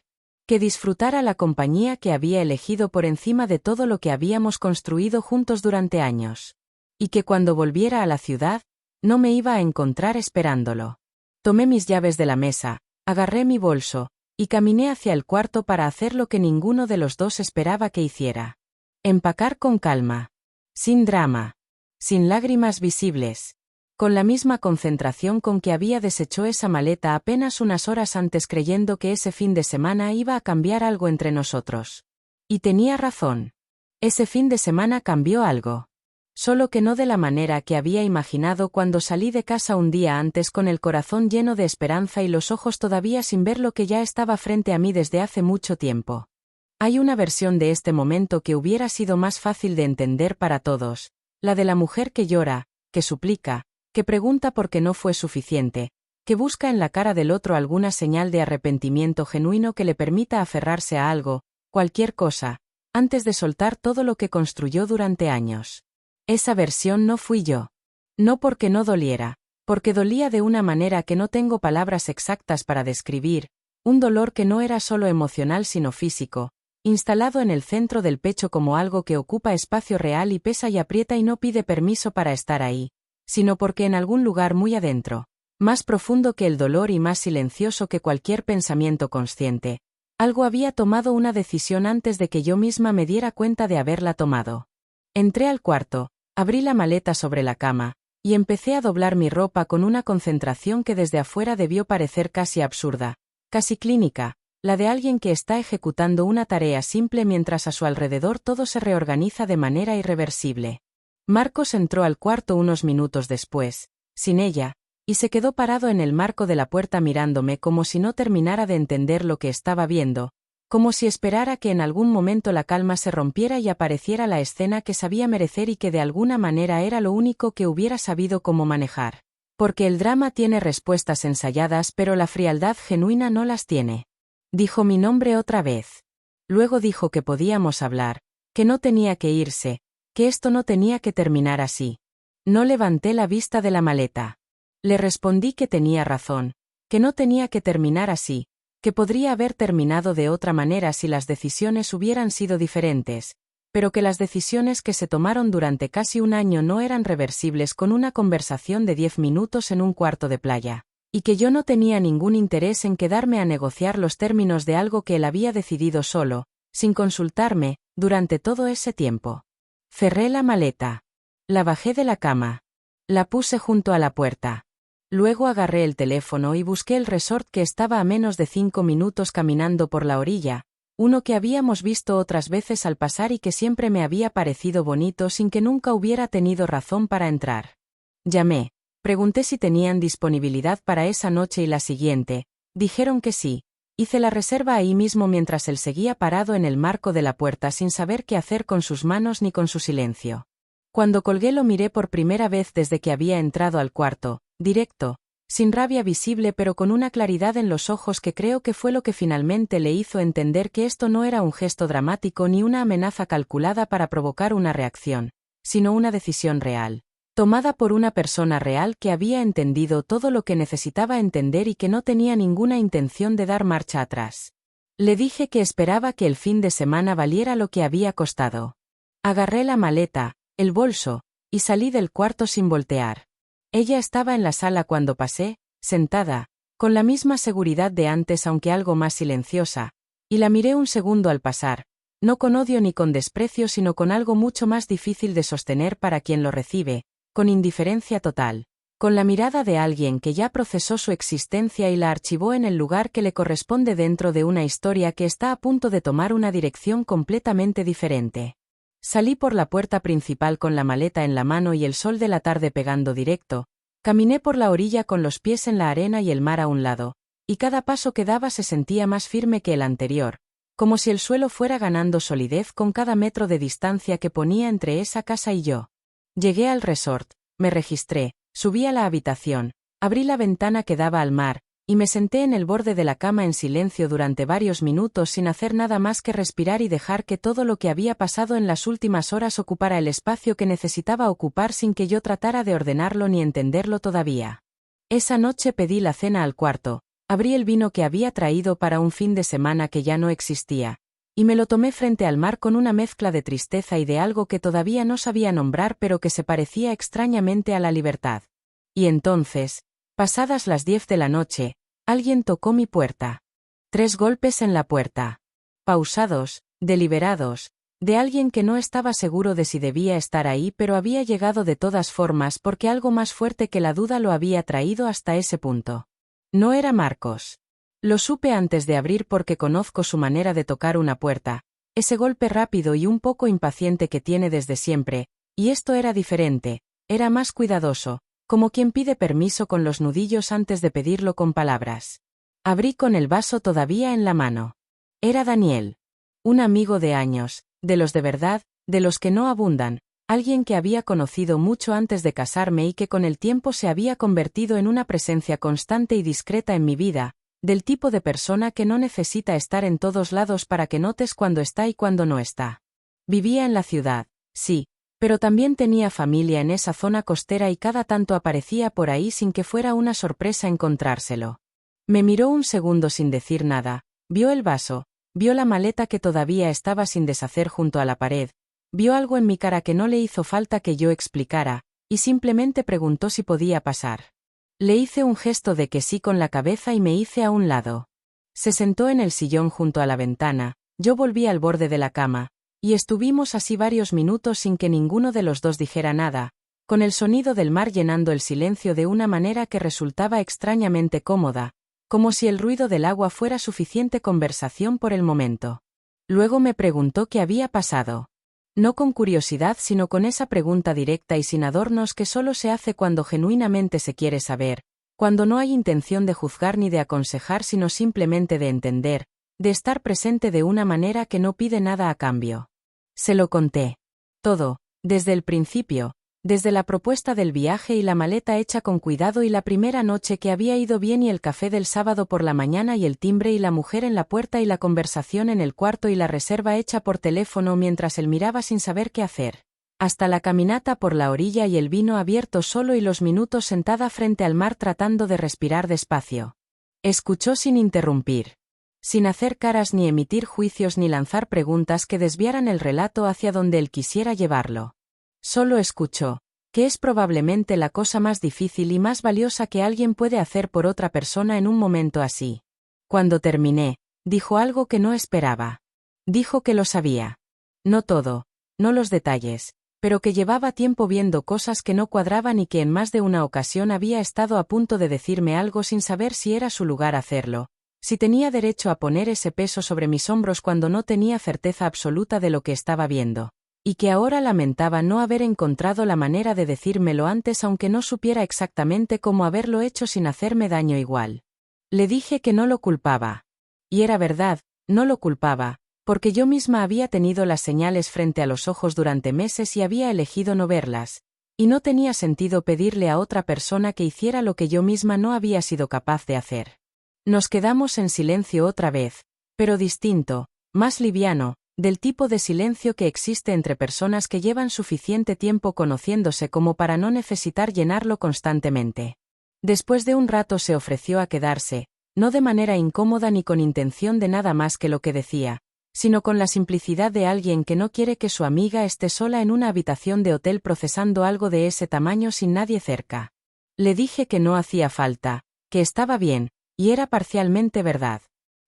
Speaker 1: Que disfrutara la compañía que había elegido por encima de todo lo que habíamos construido juntos durante años. Y que cuando volviera a la ciudad, no me iba a encontrar esperándolo. Tomé mis llaves de la mesa, agarré mi bolso, y caminé hacia el cuarto para hacer lo que ninguno de los dos esperaba que hiciera. Empacar con calma. Sin drama. Sin lágrimas visibles. Con la misma concentración con que había deshecho esa maleta apenas unas horas antes creyendo que ese fin de semana iba a cambiar algo entre nosotros. Y tenía razón. Ese fin de semana cambió algo. Solo que no de la manera que había imaginado cuando salí de casa un día antes con el corazón lleno de esperanza y los ojos todavía sin ver lo que ya estaba frente a mí desde hace mucho tiempo. Hay una versión de este momento que hubiera sido más fácil de entender para todos. La de la mujer que llora, que suplica, que pregunta por qué no fue suficiente, que busca en la cara del otro alguna señal de arrepentimiento genuino que le permita aferrarse a algo, cualquier cosa, antes de soltar todo lo que construyó durante años. Esa versión no fui yo. No porque no doliera, porque dolía de una manera que no tengo palabras exactas para describir, un dolor que no era solo emocional sino físico, instalado en el centro del pecho como algo que ocupa espacio real y pesa y aprieta y no pide permiso para estar ahí, sino porque en algún lugar muy adentro, más profundo que el dolor y más silencioso que cualquier pensamiento consciente, algo había tomado una decisión antes de que yo misma me diera cuenta de haberla tomado. Entré al cuarto, abrí la maleta sobre la cama, y empecé a doblar mi ropa con una concentración que desde afuera debió parecer casi absurda, casi clínica. la de alguien que está ejecutando una tarea simple mientras a su alrededor todo se reorganiza de manera irreversible. Marcos entró al cuarto unos minutos después, sin ella, y se quedó parado en el marco de la puerta mirándome como si no terminara de entender lo que estaba viendo, como si esperara que en algún momento la calma se rompiera y apareciera la escena que sabía merecer y que de alguna manera era lo único que hubiera sabido cómo manejar. Porque el drama tiene respuestas ensayadas pero la frialdad genuina no las tiene. Dijo mi nombre otra vez. Luego dijo que podíamos hablar, que no tenía que irse, que esto no tenía que terminar así. No levanté la vista de la maleta. Le respondí que tenía razón, que no tenía que terminar así, que podría haber terminado de otra manera si las decisiones hubieran sido diferentes, pero que las decisiones que se tomaron durante casi un año no eran reversibles con una conversación de 10 minutos en un cuarto de playa, y que yo no tenía ningún interés en quedarme a negociar los términos de algo que él había decidido solo, sin consultarme, durante todo ese tiempo. Cerré la maleta. La bajé de la cama. La puse junto a la puerta. Luego agarré el teléfono y busqué el resort que estaba a menos de 5 minutos caminando por la orilla, uno que habíamos visto otras veces al pasar y que siempre me había parecido bonito sin que nunca hubiera tenido razón para entrar. Llamé, pregunté si tenían disponibilidad para esa noche y la siguiente, dijeron que sí, hice la reserva ahí mismo mientras él seguía parado en el marco de la puerta sin saber qué hacer con sus manos ni con su silencio. Cuando colgué lo miré por primera vez desde que había entrado al cuarto, directo, sin rabia visible pero con una claridad en los ojos que creo que fue lo que finalmente le hizo entender que esto no era un gesto dramático ni una amenaza calculada para provocar una reacción, sino una decisión real, tomada por una persona real que había entendido todo lo que necesitaba entender y que no tenía ninguna intención de dar marcha atrás. Le dije que esperaba que el fin de semana valiera lo que había costado. Agarré la maleta, el bolso, y salí del cuarto sin voltear. Ella estaba en la sala cuando pasé, sentada, con la misma seguridad de antes aunque algo más silenciosa, y la miré un segundo al pasar, no con odio ni con desprecio sino con algo mucho más difícil de sostener para quien lo recibe, con indiferencia total, con la mirada de alguien que ya procesó su existencia y la archivó en el lugar que le corresponde dentro de una historia que está a punto de tomar una dirección completamente diferente. Salí por la puerta principal con la maleta en la mano y el sol de la tarde pegando directo, caminé por la orilla con los pies en la arena y el mar a un lado, y cada paso que daba se sentía más firme que el anterior, como si el suelo fuera ganando solidez con cada metro de distancia que ponía entre esa casa y yo. Llegué al resort, me registré, subí a la habitación, abrí la ventana que daba al mar, y me senté en el borde de la cama en silencio durante varios minutos sin hacer nada más que respirar y dejar que todo lo que había pasado en las últimas horas ocupara el espacio que necesitaba ocupar sin que yo tratara de ordenarlo ni entenderlo todavía. Esa noche pedí la cena al cuarto, abrí el vino que había traído para un fin de semana que ya no existía, y me lo tomé frente al mar con una mezcla de tristeza y de algo que todavía no sabía nombrar pero que se parecía extrañamente a la libertad. Y entonces, pasadas las 10 de la noche, alguien tocó mi puerta. 3 golpes en la puerta. Pausados, deliberados, de alguien que no estaba seguro de si debía estar ahí pero había llegado de todas formas porque algo más fuerte que la duda lo había traído hasta ese punto. No era Marcos. Lo supe antes de abrir porque conozco su manera de tocar una puerta, ese golpe rápido y un poco impaciente que tiene desde siempre, y esto era diferente, era más cuidadoso, como quien pide permiso con los nudillos antes de pedirlo con palabras. Abrí con el vaso todavía en la mano. Era Daniel. Un amigo de años, de los de verdad, de los que no abundan, alguien que había conocido mucho antes de casarme y que con el tiempo se había convertido en una presencia constante y discreta en mi vida, del tipo de persona que no necesita estar en todos lados para que notes cuando está y cuando no está. Vivía en la ciudad, sí, pero también tenía familia en esa zona costera y cada tanto aparecía por ahí sin que fuera una sorpresa encontrárselo. Me miró un segundo sin decir nada, vio el vaso, vio la maleta que todavía estaba sin deshacer junto a la pared, vio algo en mi cara que no le hizo falta que yo explicara, y simplemente preguntó si podía pasar. Le hice un gesto de que sí con la cabeza y me hice a un lado. Se sentó en el sillón junto a la ventana, yo volví al borde de la cama, y estuvimos así varios minutos sin que ninguno de los dos dijera nada, con el sonido del mar llenando el silencio de una manera que resultaba extrañamente cómoda, como si el ruido del agua fuera suficiente conversación por el momento. Luego me preguntó qué había pasado. No con curiosidad, sino con esa pregunta directa y sin adornos que solo se hace cuando genuinamente se quiere saber, cuando no hay intención de juzgar ni de aconsejar, sino simplemente de entender, de estar presente de una manera que no pide nada a cambio. Se lo conté. Todo, desde el principio, desde la propuesta del viaje y la maleta hecha con cuidado y la primera noche que había ido bien y el café del sábado por la mañana y el timbre y la mujer en la puerta y la conversación en el cuarto y la reserva hecha por teléfono mientras él miraba sin saber qué hacer. Hasta la caminata por la orilla y el vino abierto solo y los minutos sentada frente al mar tratando de respirar despacio. Escuchó sin interrumpir. Sin hacer caras ni emitir juicios ni lanzar preguntas que desviaran el relato hacia donde él quisiera llevarlo. Solo escuchó, que es probablemente la cosa más difícil y más valiosa que alguien puede hacer por otra persona en un momento así. Cuando terminé, dijo algo que no esperaba. Dijo que lo sabía. No todo, no los detalles, pero que llevaba tiempo viendo cosas que no cuadraban y que en más de una ocasión había estado a punto de decirme algo sin saber si era su lugar hacerlo, si tenía derecho a poner ese peso sobre mis hombros cuando no tenía certeza absoluta de lo que estaba viendo. Y que ahora lamentaba no haber encontrado la manera de decírmelo antes aunque no supiera exactamente cómo haberlo hecho sin hacerme daño igual. Le dije que no lo culpaba. Y era verdad, no lo culpaba, porque yo misma había tenido las señales frente a los ojos durante meses y había elegido no verlas, y no tenía sentido pedirle a otra persona que hiciera lo que yo misma no había sido capaz de hacer. Nos quedamos en silencio otra vez, pero distinto, más liviano, del tipo de silencio que existe entre personas que llevan suficiente tiempo conociéndose como para no necesitar llenarlo constantemente. Después de un rato se ofreció a quedarse, no de manera incómoda ni con intención de nada más que lo que decía, sino con la simplicidad de alguien que no quiere que su amiga esté sola en una habitación de hotel procesando algo de ese tamaño sin nadie cerca. Le dije que no hacía falta, que estaba bien, y era parcialmente verdad.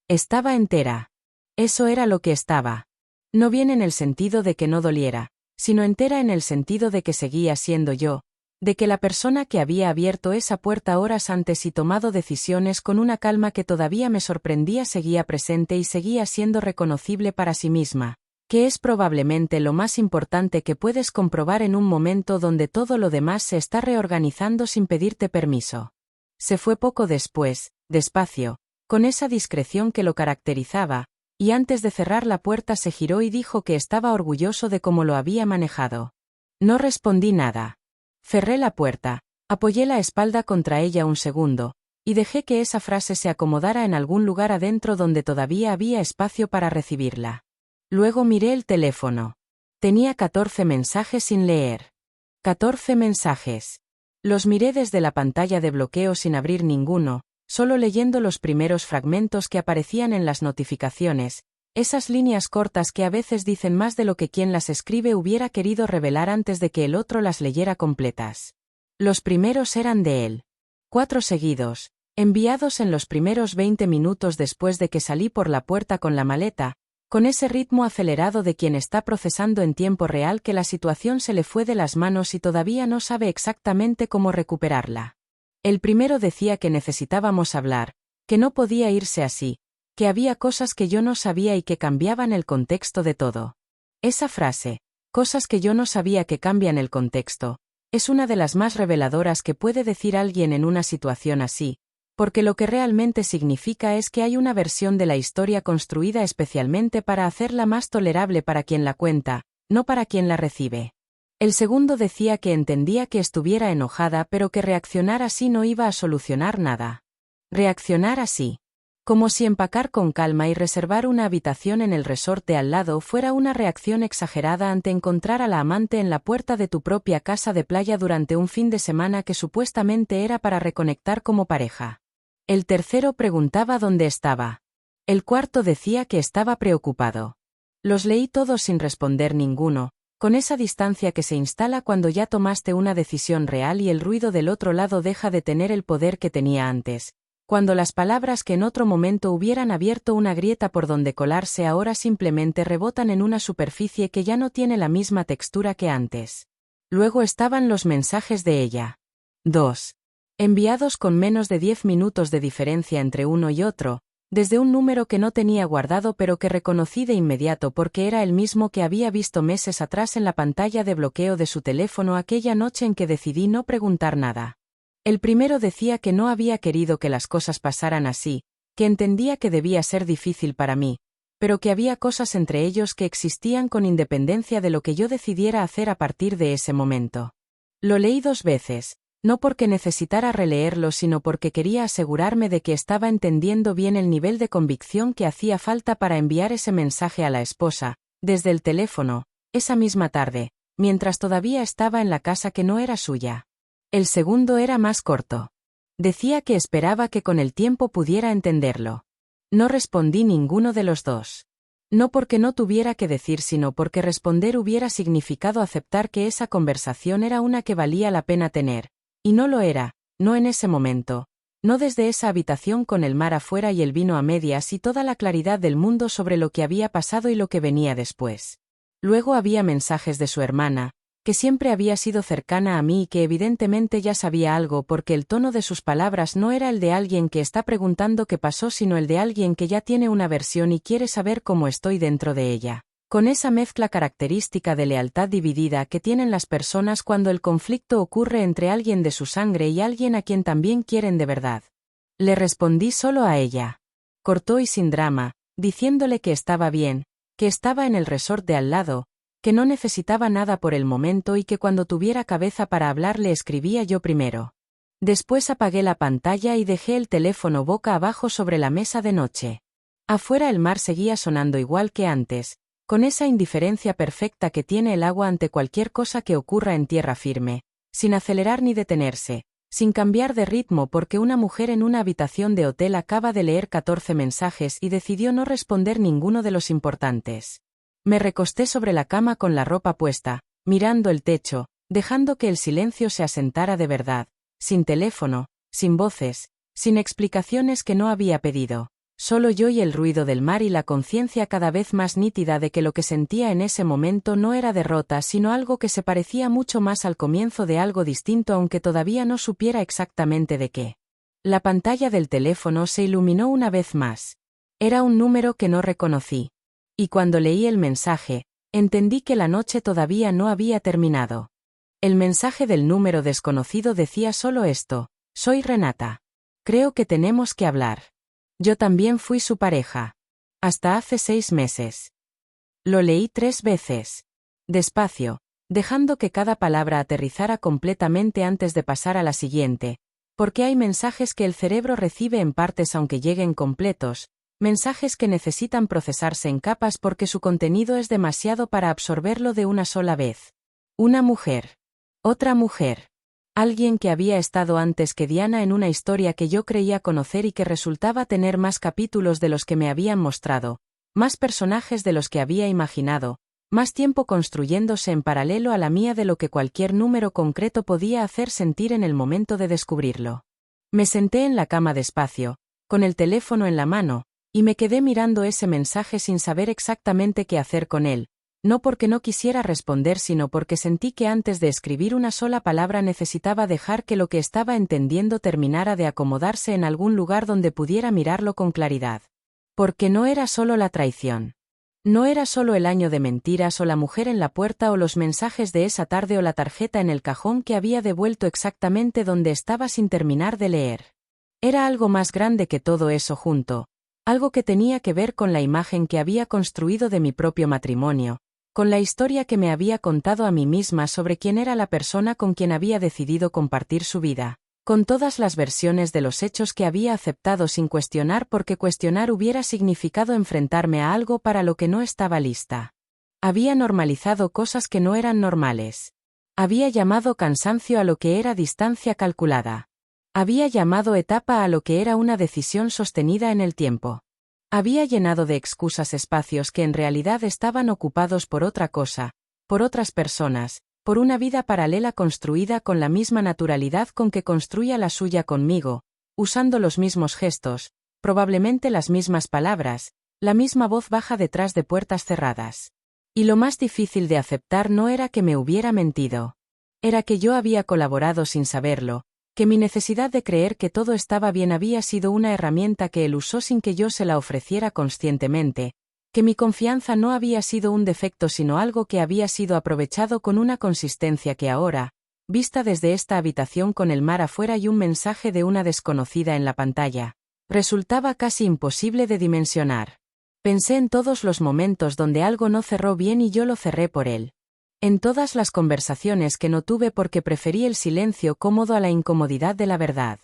Speaker 1: Estaba entera. Eso era lo que estaba. No bien en el sentido de que no doliera, sino entera en el sentido de que seguía siendo yo, de que la persona que había abierto esa puerta horas antes y tomado decisiones con una calma que todavía me sorprendía seguía presente y seguía siendo reconocible para sí misma, que es probablemente lo más importante que puedes comprobar en un momento donde todo lo demás se está reorganizando sin pedirte permiso. Se fue poco después, despacio, con esa discreción que lo caracterizaba, y antes de cerrar la puerta se giró y dijo que estaba orgulloso de cómo lo había manejado. No respondí nada. Cerré la puerta, apoyé la espalda contra ella un segundo, y dejé que esa frase se acomodara en algún lugar adentro donde todavía había espacio para recibirla. Luego miré el teléfono. Tenía 14 mensajes sin leer. 14 mensajes. Los miré desde la pantalla de bloqueo sin abrir ninguno, solo leyendo los primeros fragmentos que aparecían en las notificaciones, esas líneas cortas que a veces dicen más de lo que quien las escribe hubiera querido revelar antes de que el otro las leyera completas. Los primeros eran de él. 4 seguidos, enviados en los primeros 20 minutos después de que salí por la puerta con la maleta, con ese ritmo acelerado de quien está procesando en tiempo real que la situación se le fue de las manos y todavía no sabe exactamente cómo recuperarla. El primero decía que necesitábamos hablar, que no podía irse así, que había cosas que yo no sabía y que cambiaban el contexto de todo. Esa frase, cosas que yo no sabía que cambian el contexto, es una de las más reveladoras que puede decir alguien en una situación así, porque lo que realmente significa es que hay una versión de la historia construida especialmente para hacerla más tolerable para quien la cuenta, no para quien la recibe. El segundo decía que entendía que estuviera enojada pero que reaccionar así no iba a solucionar nada. Reaccionar así. Como si empacar con calma y reservar una habitación en el resorte al lado fuera una reacción exagerada ante encontrar a la amante en la puerta de tu propia casa de playa durante un fin de semana que supuestamente era para reconectar como pareja. El tercero preguntaba dónde estaba. El cuarto decía que estaba preocupado. Los leí todos sin responder ninguno, con esa distancia que se instala cuando ya tomaste una decisión real y el ruido del otro lado deja de tener el poder que tenía antes, cuando las palabras que en otro momento hubieran abierto una grieta por donde colarse ahora simplemente rebotan en una superficie que ya no tiene la misma textura que antes. Luego estaban los mensajes de ella. 2. enviados con menos de 10 minutos de diferencia entre uno y otro, desde un número que no tenía guardado pero que reconocí de inmediato porque era el mismo que había visto meses atrás en la pantalla de bloqueo de su teléfono aquella noche en que decidí no preguntar nada. El primero decía que no había querido que las cosas pasaran así, que entendía que debía ser difícil para mí, pero que había cosas entre ellos que existían con independencia de lo que yo decidiera hacer a partir de ese momento. Lo leí 2 veces. No porque necesitara releerlo, sino porque quería asegurarme de que estaba entendiendo bien el nivel de convicción que hacía falta para enviar ese mensaje a la esposa, desde el teléfono, esa misma tarde, mientras todavía estaba en la casa que no era suya. El segundo era más corto. Decía que esperaba que con el tiempo pudiera entenderlo. No respondí ninguno de los dos. No porque no tuviera que decir, sino porque responder hubiera significado aceptar que esa conversación era una que valía la pena tener. Y no lo era, no en ese momento, no desde esa habitación con el mar afuera y el vino a medias y toda la claridad del mundo sobre lo que había pasado y lo que venía después. Luego había mensajes de su hermana, que siempre había sido cercana a mí y que evidentemente ya sabía algo porque el tono de sus palabras no era el de alguien que está preguntando qué pasó, sino el de alguien que ya tiene una versión y quiere saber cómo estoy dentro de ella. Con esa mezcla característica de lealtad dividida que tienen las personas cuando el conflicto ocurre entre alguien de su sangre y alguien a quien también quieren de verdad. Le respondí solo a ella. Cortó y sin drama, diciéndole que estaba bien, que estaba en el resort de al lado, que no necesitaba nada por el momento y que cuando tuviera cabeza para hablar le escribía yo primero. Después apagué la pantalla y dejé el teléfono boca abajo sobre la mesa de noche. Afuera el mar seguía sonando igual que antes, con esa indiferencia perfecta que tiene el agua ante cualquier cosa que ocurra en tierra firme, sin acelerar ni detenerse, sin cambiar de ritmo porque una mujer en una habitación de hotel acaba de leer 14 mensajes y decidió no responder ninguno de los importantes. Me recosté sobre la cama con la ropa puesta, mirando el techo, dejando que el silencio se asentara de verdad, sin teléfono, sin voces, sin explicaciones que no había pedido. Solo yo y el ruido del mar y la conciencia cada vez más nítida de que lo que sentía en ese momento no era derrota sino algo que se parecía mucho más al comienzo de algo distinto aunque todavía no supiera exactamente de qué. La pantalla del teléfono se iluminó una vez más. Era un número que no reconocí. Y cuando leí el mensaje, entendí que la noche todavía no había terminado. El mensaje del número desconocido decía solo esto: soy Renata. Creo que tenemos que hablar. Yo también fui su pareja. Hasta hace 6 meses. Lo leí 3 veces. Despacio, dejando que cada palabra aterrizara completamente antes de pasar a la siguiente, porque hay mensajes que el cerebro recibe en partes aunque lleguen completos, mensajes que necesitan procesarse en capas porque su contenido es demasiado para absorberlo de una sola vez. Una mujer. Otra mujer. Alguien que había estado antes que Diana en una historia que yo creía conocer y que resultaba tener más capítulos de los que me habían mostrado, más personajes de los que había imaginado, más tiempo construyéndose en paralelo a la mía de lo que cualquier número concreto podía hacer sentir en el momento de descubrirlo. Me senté en la cama despacio, con el teléfono en la mano, y me quedé mirando ese mensaje sin saber exactamente qué hacer con él. No porque no quisiera responder sino porque sentí que antes de escribir una sola palabra necesitaba dejar que lo que estaba entendiendo terminara de acomodarse en algún lugar donde pudiera mirarlo con claridad. Porque no era solo la traición. No era solo el año de mentiras o la mujer en la puerta o los mensajes de esa tarde o la tarjeta en el cajón que había devuelto exactamente donde estaba sin terminar de leer. Era algo más grande que todo eso junto, algo que tenía que ver con la imagen que había construido de mi propio matrimonio, con la historia que me había contado a mí misma sobre quién era la persona con quien había decidido compartir su vida, con todas las versiones de los hechos que había aceptado sin cuestionar porque cuestionar hubiera significado enfrentarme a algo para lo que no estaba lista. Había normalizado cosas que no eran normales. Había llamado cansancio a lo que era distancia calculada. Había llamado etapa a lo que era una decisión sostenida en el tiempo. Había llenado de excusas espacios que en realidad estaban ocupados por otra cosa, por otras personas, por una vida paralela construida con la misma naturalidad con que construía la suya conmigo, usando los mismos gestos, probablemente las mismas palabras, la misma voz baja detrás de puertas cerradas. Y lo más difícil de aceptar no era que me hubiera mentido. Era que yo había colaborado sin saberlo, que mi necesidad de creer que todo estaba bien había sido una herramienta que él usó sin que yo se la ofreciera conscientemente, que mi confianza no había sido un defecto sino algo que había sido aprovechado con una consistencia que ahora, vista desde esta habitación con el mar afuera y un mensaje de una desconocida en la pantalla, resultaba casi imposible de dimensionar. Pensé en todos los momentos donde algo no cerró bien y yo lo cerré por él. En todas las conversaciones que no tuve porque preferí el silencio cómodo a la incomodidad de la verdad.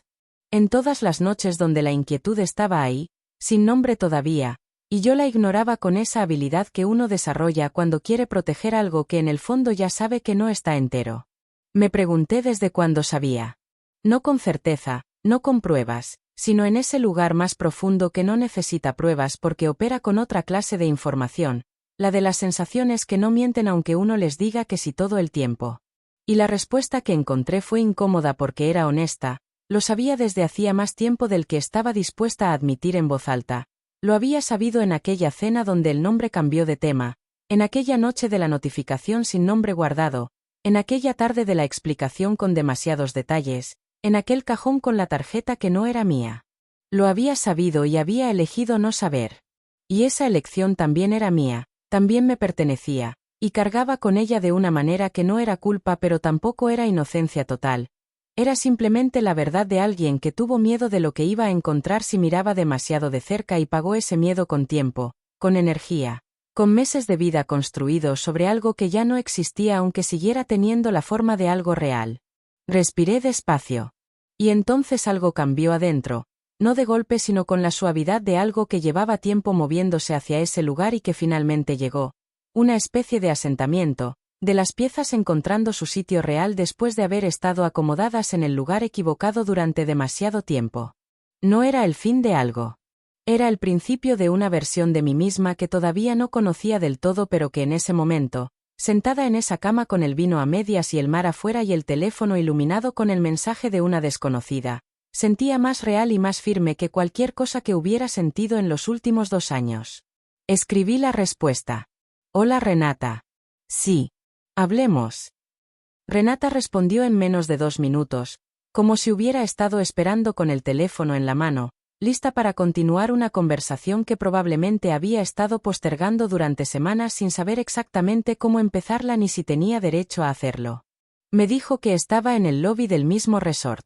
Speaker 1: En todas las noches donde la inquietud estaba ahí, sin nombre todavía, y yo la ignoraba con esa habilidad que uno desarrolla cuando quiere proteger algo que en el fondo ya sabe que no está entero. Me pregunté desde cuándo sabía. No con certeza, no con pruebas, sino en ese lugar más profundo que no necesita pruebas porque opera con otra clase de información, la de las sensaciones que no mienten aunque uno les diga que sí todo el tiempo. Y la respuesta que encontré fue incómoda porque era honesta, lo sabía desde hacía más tiempo del que estaba dispuesta a admitir en voz alta, lo había sabido en aquella cena donde el nombre cambió de tema, en aquella noche de la notificación sin nombre guardado, en aquella tarde de la explicación con demasiados detalles, en aquel cajón con la tarjeta que no era mía. Lo había sabido y había elegido no saber. Y esa elección también era mía, también me pertenecía, y cargaba con ella de una manera que no era culpa pero tampoco era inocencia total. Era simplemente la verdad de alguien que tuvo miedo de lo que iba a encontrar si miraba demasiado de cerca y pagó ese miedo con tiempo, con energía, con meses de vida construidos sobre algo que ya no existía aunque siguiera teniendo la forma de algo real. Respiré despacio. Y entonces algo cambió adentro, no de golpe sino con la suavidad de algo que llevaba tiempo moviéndose hacia ese lugar y que finalmente llegó, una especie de asentamiento, de las piezas encontrando su sitio real después de haber estado acomodadas en el lugar equivocado durante demasiado tiempo. No era el fin de algo. Era el principio de una versión de mí misma que todavía no conocía del todo pero que en ese momento, sentada en esa cama con el vino a medias y el mar afuera y el teléfono iluminado con el mensaje de una desconocida, sentía más real y más firme que cualquier cosa que hubiera sentido en los últimos 2 años. Escribí la respuesta. Hola Renata. Sí. Hablemos. Renata respondió en menos de 2 minutos, como si hubiera estado esperando con el teléfono en la mano, lista para continuar una conversación que probablemente había estado postergando durante semanas sin saber exactamente cómo empezarla ni si tenía derecho a hacerlo. Me dijo que estaba en el lobby del mismo resort,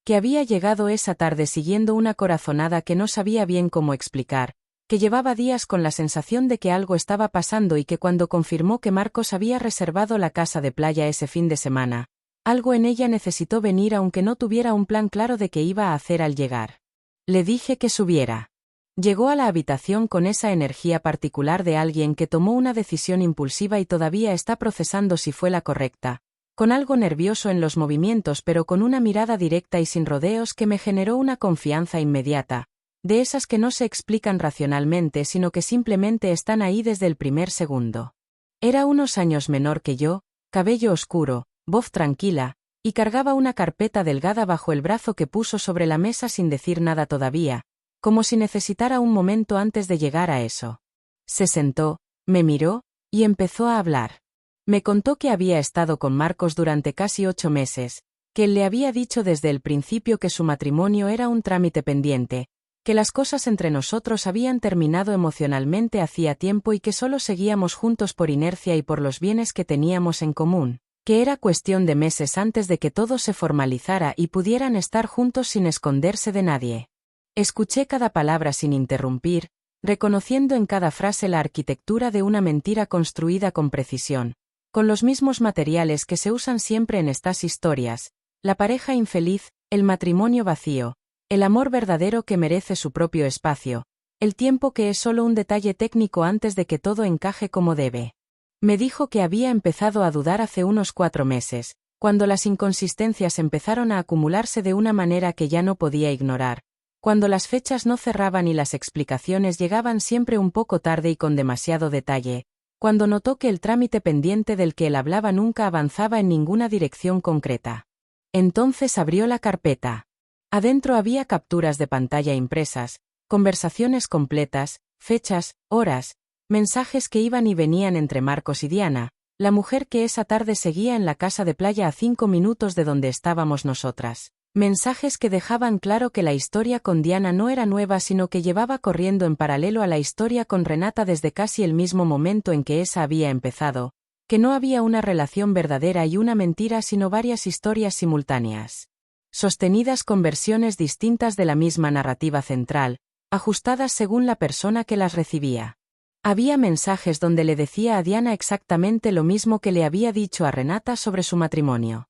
Speaker 1: que había llegado esa tarde siguiendo una corazonada que no sabía bien cómo explicar, que llevaba días con la sensación de que algo estaba pasando y que cuando confirmó que Marcos había reservado la casa de playa ese fin de semana, algo en ella necesitó venir aunque no tuviera un plan claro de qué iba a hacer al llegar. Le dije que subiera. Llegó a la habitación con esa energía particular de alguien que tomó una decisión impulsiva y todavía está procesando si fue la correcta, con algo nervioso en los movimientos pero con una mirada directa y sin rodeos que me generó una confianza inmediata, de esas que no se explican racionalmente sino que simplemente están ahí desde el primer segundo. Era unos años menor que yo, cabello oscuro, voz tranquila, y cargaba una carpeta delgada bajo el brazo que puso sobre la mesa sin decir nada todavía, como si necesitara un momento antes de llegar a eso. Se sentó, me miró, y empezó a hablar. Me contó que había estado con Marcos durante casi 8 meses, que él le había dicho desde el principio que su matrimonio era un trámite pendiente, que las cosas entre nosotros habían terminado emocionalmente hacía tiempo y que solo seguíamos juntos por inercia y por los bienes que teníamos en común, que era cuestión de meses antes de que todo se formalizara y pudieran estar juntos sin esconderse de nadie. Escuché cada palabra sin interrumpir, reconociendo en cada frase la arquitectura de una mentira construida con precisión, con los mismos materiales que se usan siempre en estas historias, la pareja infeliz, el matrimonio vacío, el amor verdadero que merece su propio espacio, el tiempo que es solo un detalle técnico antes de que todo encaje como debe. Me dijo que había empezado a dudar hace unos 4 meses, cuando las inconsistencias empezaron a acumularse de una manera que ya no podía ignorar, cuando las fechas no cerraban y las explicaciones llegaban siempre un poco tarde y con demasiado detalle, cuando notó que el trámite pendiente del que él hablaba nunca avanzaba en ninguna dirección concreta. Entonces abrió la carpeta. Adentro había capturas de pantalla impresas, conversaciones completas, fechas, horas, mensajes que iban y venían entre Marcos y Diana, la mujer que esa tarde seguía en la casa de playa a 5 minutos de donde estábamos nosotras. Mensajes que dejaban claro que la historia con Diana no era nueva, sino que llevaba corriendo en paralelo a la historia con Renata desde casi el mismo momento en que esa había empezado, que no había una relación verdadera y una mentira, sino varias historias simultáneas, sostenidas con versiones distintas de la misma narrativa central, ajustadas según la persona que las recibía. Había mensajes donde le decía a Diana exactamente lo mismo que le había dicho a Renata sobre su matrimonio.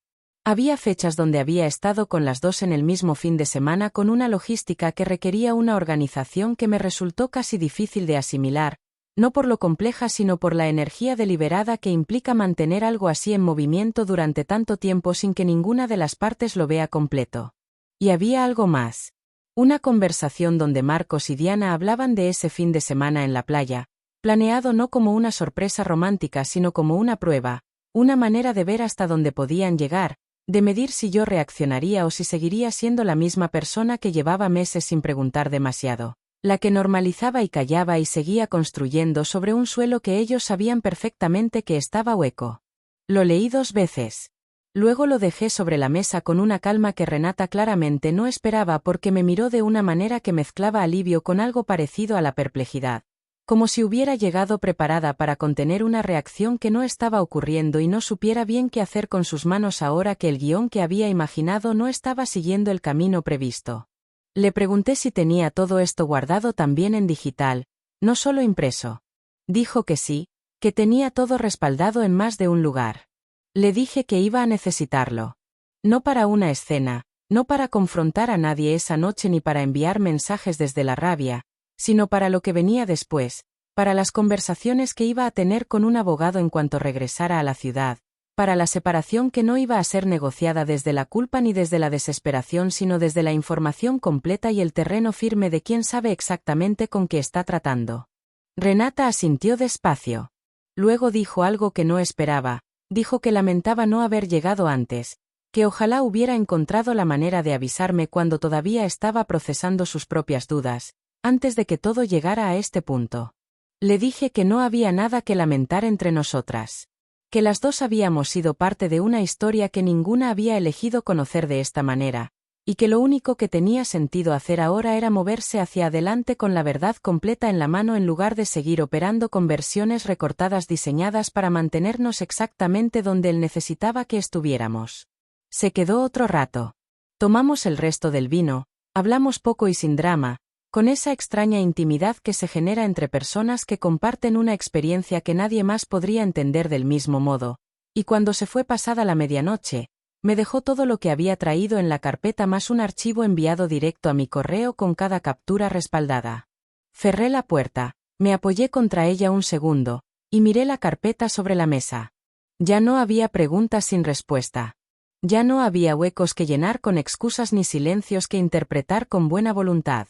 Speaker 1: Había fechas donde había estado con las dos en el mismo fin de semana, con una logística que requería una organización que me resultó casi difícil de asimilar, no por lo compleja sino por la energía deliberada que implica mantener algo así en movimiento durante tanto tiempo sin que ninguna de las partes lo vea completo. Y había algo más. Una conversación donde Marcos y Diana hablaban de ese fin de semana en la playa, planeado no como una sorpresa romántica sino como una prueba, una manera de ver hasta dónde podían llegar, de medir si yo reaccionaría o si seguiría siendo la misma persona que llevaba meses sin preguntar demasiado, la que normalizaba y callaba y seguía construyendo sobre un suelo que ellos sabían perfectamente que estaba hueco. Lo leí 2 veces. Luego lo dejé sobre la mesa con una calma que Renata claramente no esperaba, porque me miró de una manera que mezclaba alivio con algo parecido a la perplejidad, como si hubiera llegado preparada para contener una reacción que no estaba ocurriendo y no supiera bien qué hacer con sus manos ahora que el guión que había imaginado no estaba siguiendo el camino previsto. Le pregunté si tenía todo esto guardado también en digital, no solo impreso. Dijo que sí, que tenía todo respaldado en más de un lugar. Le dije que iba a necesitarlo. No para una escena, no para confrontar a nadie esa noche ni para enviar mensajes desde la rabia, sino para lo que venía después, para las conversaciones que iba a tener con un abogado en cuanto regresara a la ciudad, para la separación que no iba a ser negociada desde la culpa ni desde la desesperación sino desde la información completa y el terreno firme de quien sabe exactamente con qué está tratando. Renata asintió despacio. Luego dijo algo que no esperaba, dijo que lamentaba no haber llegado antes, que ojalá hubiera encontrado la manera de avisarme cuando todavía estaba procesando sus propias dudas, antes de que todo llegara a este punto. Le dije que no había nada que lamentar entre nosotras. Que las dos habíamos sido parte de una historia que ninguna había elegido conocer de esta manera, y que lo único que tenía sentido hacer ahora era moverse hacia adelante con la verdad completa en la mano en lugar de seguir operando con versiones recortadas diseñadas para mantenernos exactamente donde él necesitaba que estuviéramos. Se quedó otro rato. Tomamos el resto del vino, hablamos poco y sin drama, con esa extraña intimidad que se genera entre personas que comparten una experiencia que nadie más podría entender del mismo modo, y cuando se fue pasada la medianoche, me dejó todo lo que había traído en la carpeta más un archivo enviado directo a mi correo con cada captura respaldada. Cerré la puerta, me apoyé contra ella un segundo, y miré la carpeta sobre la mesa. Ya no había preguntas sin respuesta. Ya no había huecos que llenar con excusas ni silencios que interpretar con buena voluntad.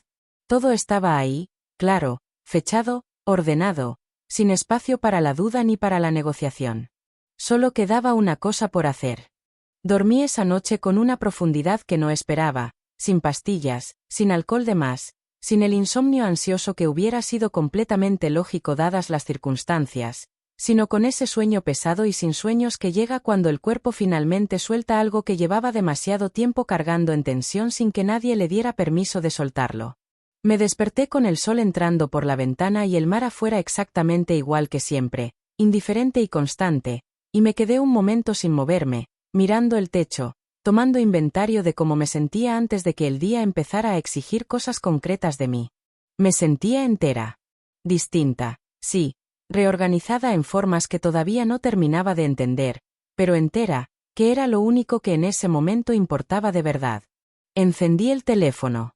Speaker 1: Todo estaba ahí, claro, fechado, ordenado, sin espacio para la duda ni para la negociación. Solo quedaba una cosa por hacer. Dormí esa noche con una profundidad que no esperaba, sin pastillas, sin alcohol de más, sin el insomnio ansioso que hubiera sido completamente lógico dadas las circunstancias, sino con ese sueño pesado y sin sueños que llega cuando el cuerpo finalmente suelta algo que llevaba demasiado tiempo cargando en tensión sin que nadie le diera permiso de soltarlo. Me desperté con el sol entrando por la ventana y el mar afuera exactamente igual que siempre, indiferente y constante, y me quedé un momento sin moverme, mirando el techo, tomando inventario de cómo me sentía antes de que el día empezara a exigir cosas concretas de mí. Me sentía entera. Distinta, sí, reorganizada en formas que todavía no terminaba de entender, pero entera, que era lo único que en ese momento importaba de verdad. Encendí el teléfono.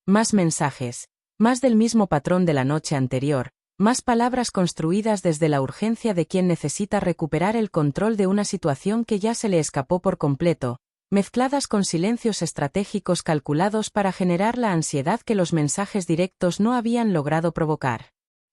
Speaker 1: Más mensajes, más del mismo patrón de la noche anterior, más palabras construidas desde la urgencia de quien necesita recuperar el control de una situación que ya se le escapó por completo, mezcladas con silencios estratégicos calculados para generar la ansiedad que los mensajes directos no habían logrado provocar.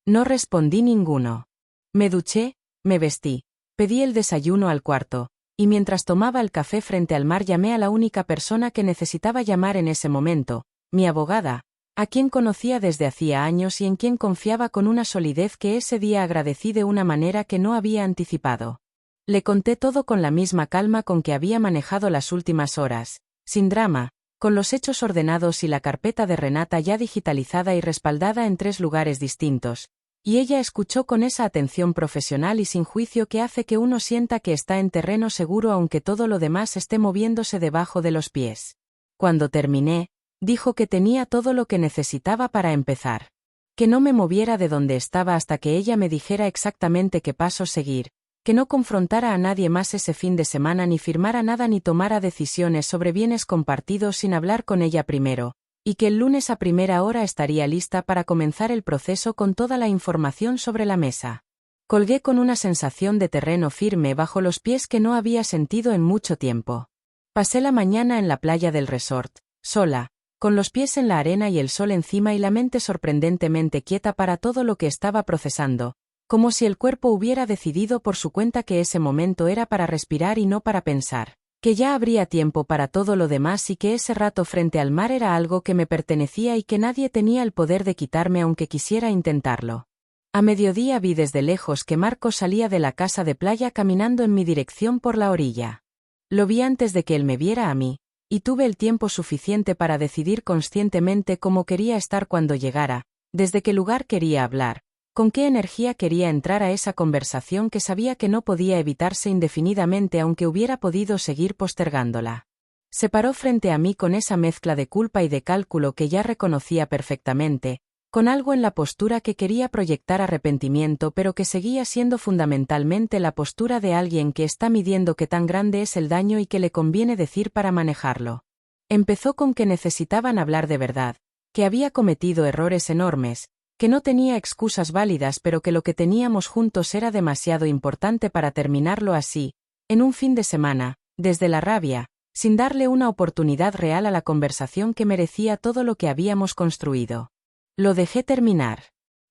Speaker 1: No respondí ninguno. Me duché, me vestí, pedí el desayuno al cuarto, y mientras tomaba el café frente al mar llamé a la única persona que necesitaba llamar en ese momento, mi abogada, a quien conocía desde hacía años y en quien confiaba con una solidez que ese día agradecí de una manera que no había anticipado. Le conté todo con la misma calma con que había manejado las últimas horas, sin drama, con los hechos ordenados y la carpeta de Renata ya digitalizada y respaldada en 3 lugares distintos, y ella escuchó con esa atención profesional y sin juicio que hace que uno sienta que está en terreno seguro aunque todo lo demás esté moviéndose debajo de los pies. Cuando terminé, dijo que tenía todo lo que necesitaba para empezar. Que no me moviera de donde estaba hasta que ella me dijera exactamente qué pasos seguir, que no confrontara a nadie más ese fin de semana ni firmara nada ni tomara decisiones sobre bienes compartidos sin hablar con ella primero, y que el lunes a primera hora estaría lista para comenzar el proceso con toda la información sobre la mesa. Colgué con una sensación de terreno firme bajo los pies que no había sentido en mucho tiempo. Pasé la mañana en la playa del resort, sola, con los pies en la arena y el sol encima y la mente sorprendentemente quieta para todo lo que estaba procesando, como si el cuerpo hubiera decidido por su cuenta que ese momento era para respirar y no para pensar, que ya habría tiempo para todo lo demás y que ese rato frente al mar era algo que me pertenecía y que nadie tenía el poder de quitarme aunque quisiera intentarlo. A mediodía vi desde lejos que Marco salía de la casa de playa caminando en mi dirección por la orilla. Lo vi antes de que él me viera a mí, y tuve el tiempo suficiente para decidir conscientemente cómo quería estar cuando llegara, desde qué lugar quería hablar, con qué energía quería entrar a esa conversación que sabía que no podía evitarse indefinidamente aunque hubiera podido seguir postergándola. Se paró frente a mí con esa mezcla de culpa y de cálculo que ya reconocía perfectamente, con algo en la postura que quería proyectar arrepentimiento pero que seguía siendo fundamentalmente la postura de alguien que está midiendo qué tan grande es el daño y qué le conviene decir para manejarlo. Empezó con que necesitaban hablar de verdad, que había cometido errores enormes, que no tenía excusas válidas pero que lo que teníamos juntos era demasiado importante para terminarlo así, en un fin de semana, desde la rabia, sin darle una oportunidad real a la conversación que merecía todo lo que habíamos construido. Lo dejé terminar.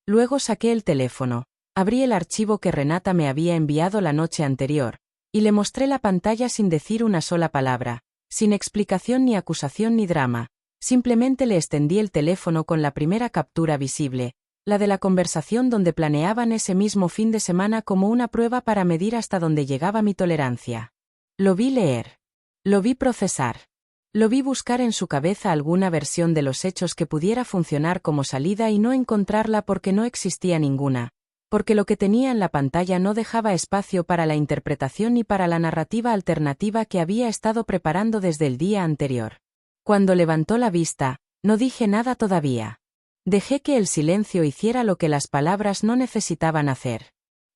Speaker 1: Luego saqué el teléfono, abrí el archivo que Renata me había enviado la noche anterior, y le mostré la pantalla sin decir una sola palabra, sin explicación ni acusación ni drama. Simplemente le extendí el teléfono con la primera captura visible, la de la conversación donde planeaban ese mismo fin de semana como una prueba para medir hasta dónde llegaba mi tolerancia. Lo vi leer. Lo vi procesar. Lo vi buscar en su cabeza alguna versión de los hechos que pudiera funcionar como salida y no encontrarla porque no existía ninguna, porque lo que tenía en la pantalla no dejaba espacio para la interpretación ni para la narrativa alternativa que había estado preparando desde el día anterior. Cuando levantó la vista, no dije nada todavía. Dejé que el silencio hiciera lo que las palabras no necesitaban hacer.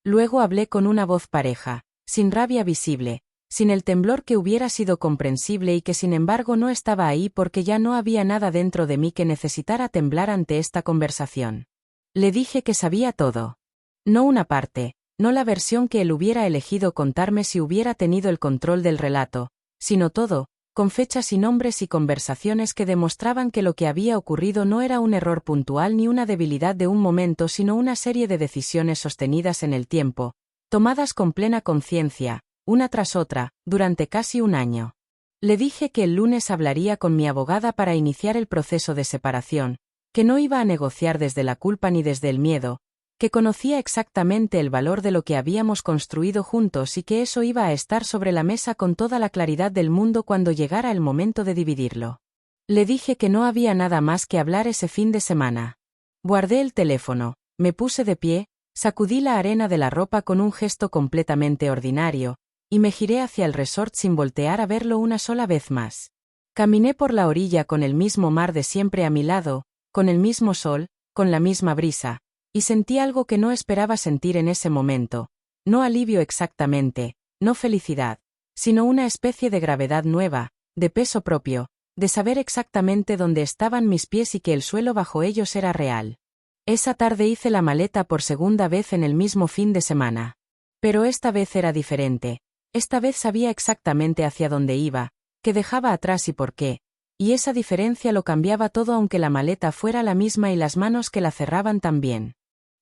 Speaker 1: Luego hablé con una voz pareja, sin rabia visible, sin el temblor que hubiera sido comprensible y que sin embargo no estaba ahí porque ya no había nada dentro de mí que necesitara temblar ante esta conversación. Le dije que sabía todo. No una parte, no la versión que él hubiera elegido contarme si hubiera tenido el control del relato, sino todo, con fechas y nombres y conversaciones que demostraban que lo que había ocurrido no era un error puntual ni una debilidad de un momento sino una serie de decisiones sostenidas en el tiempo, tomadas con plena conciencia, una tras otra, durante casi un año. Le dije que el lunes hablaría con mi abogada para iniciar el proceso de separación, que no iba a negociar desde la culpa ni desde el miedo, que conocía exactamente el valor de lo que habíamos construido juntos y que eso iba a estar sobre la mesa con toda la claridad del mundo cuando llegara el momento de dividirlo. Le dije que no había nada más que hablar ese fin de semana. Guardé el teléfono, me puse de pie, sacudí la arena de la ropa con un gesto completamente ordinario, y me giré hacia el resort sin voltear a verlo una sola vez más. Caminé por la orilla con el mismo mar de siempre a mi lado, con el mismo sol, con la misma brisa, y sentí algo que no esperaba sentir en ese momento, no alivio exactamente, no felicidad, sino una especie de gravedad nueva, de peso propio, de saber exactamente dónde estaban mis pies y que el suelo bajo ellos era real. Esa tarde hice la maleta por segunda vez en el mismo fin de semana. Pero esta vez era diferente, esta vez sabía exactamente hacia dónde iba, qué dejaba atrás y por qué, y esa diferencia lo cambiaba todo aunque la maleta fuera la misma y las manos que la cerraban también.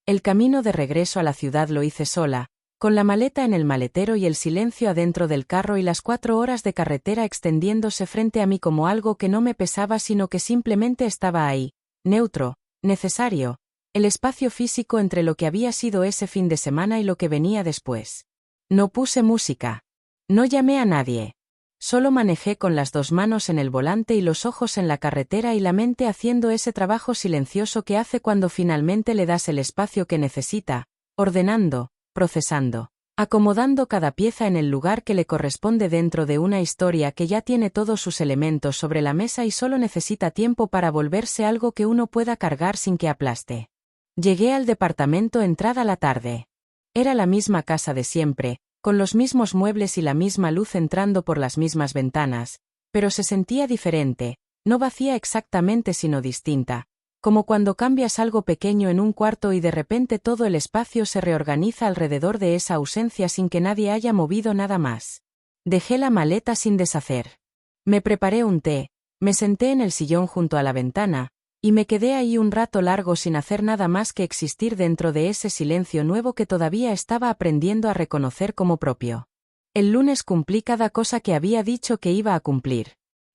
Speaker 1: El camino de regreso a la ciudad lo hice sola, con la maleta en el maletero y el silencio adentro del carro y las 4 horas de carretera extendiéndose frente a mí como algo que no me pesaba sino que simplemente estaba ahí, neutro, necesario, el espacio físico entre lo que había sido ese fin de semana y lo que venía después. No puse música. No llamé a nadie. Solo manejé con las 2 manos en el volante y los ojos en la carretera y la mente haciendo ese trabajo silencioso que hace cuando finalmente le das el espacio que necesita, ordenando, procesando, acomodando cada pieza en el lugar que le corresponde dentro de una historia que ya tiene todos sus elementos sobre la mesa y solo necesita tiempo para volverse algo que uno pueda cargar sin que aplaste. Llegué al departamento entrada la tarde. Era la misma casa de siempre, con los mismos muebles y la misma luz entrando por las mismas ventanas, pero se sentía diferente, no vacía exactamente sino distinta, como cuando cambias algo pequeño en un cuarto y de repente todo el espacio se reorganiza alrededor de esa ausencia sin que nadie haya movido nada más. Dejé la maleta sin deshacer. Me preparé un té, me senté en el sillón junto a la ventana, y me quedé ahí un rato largo sin hacer nada más que existir dentro de ese silencio nuevo que todavía estaba aprendiendo a reconocer como propio. El lunes cumplí cada cosa que había dicho que iba a cumplir.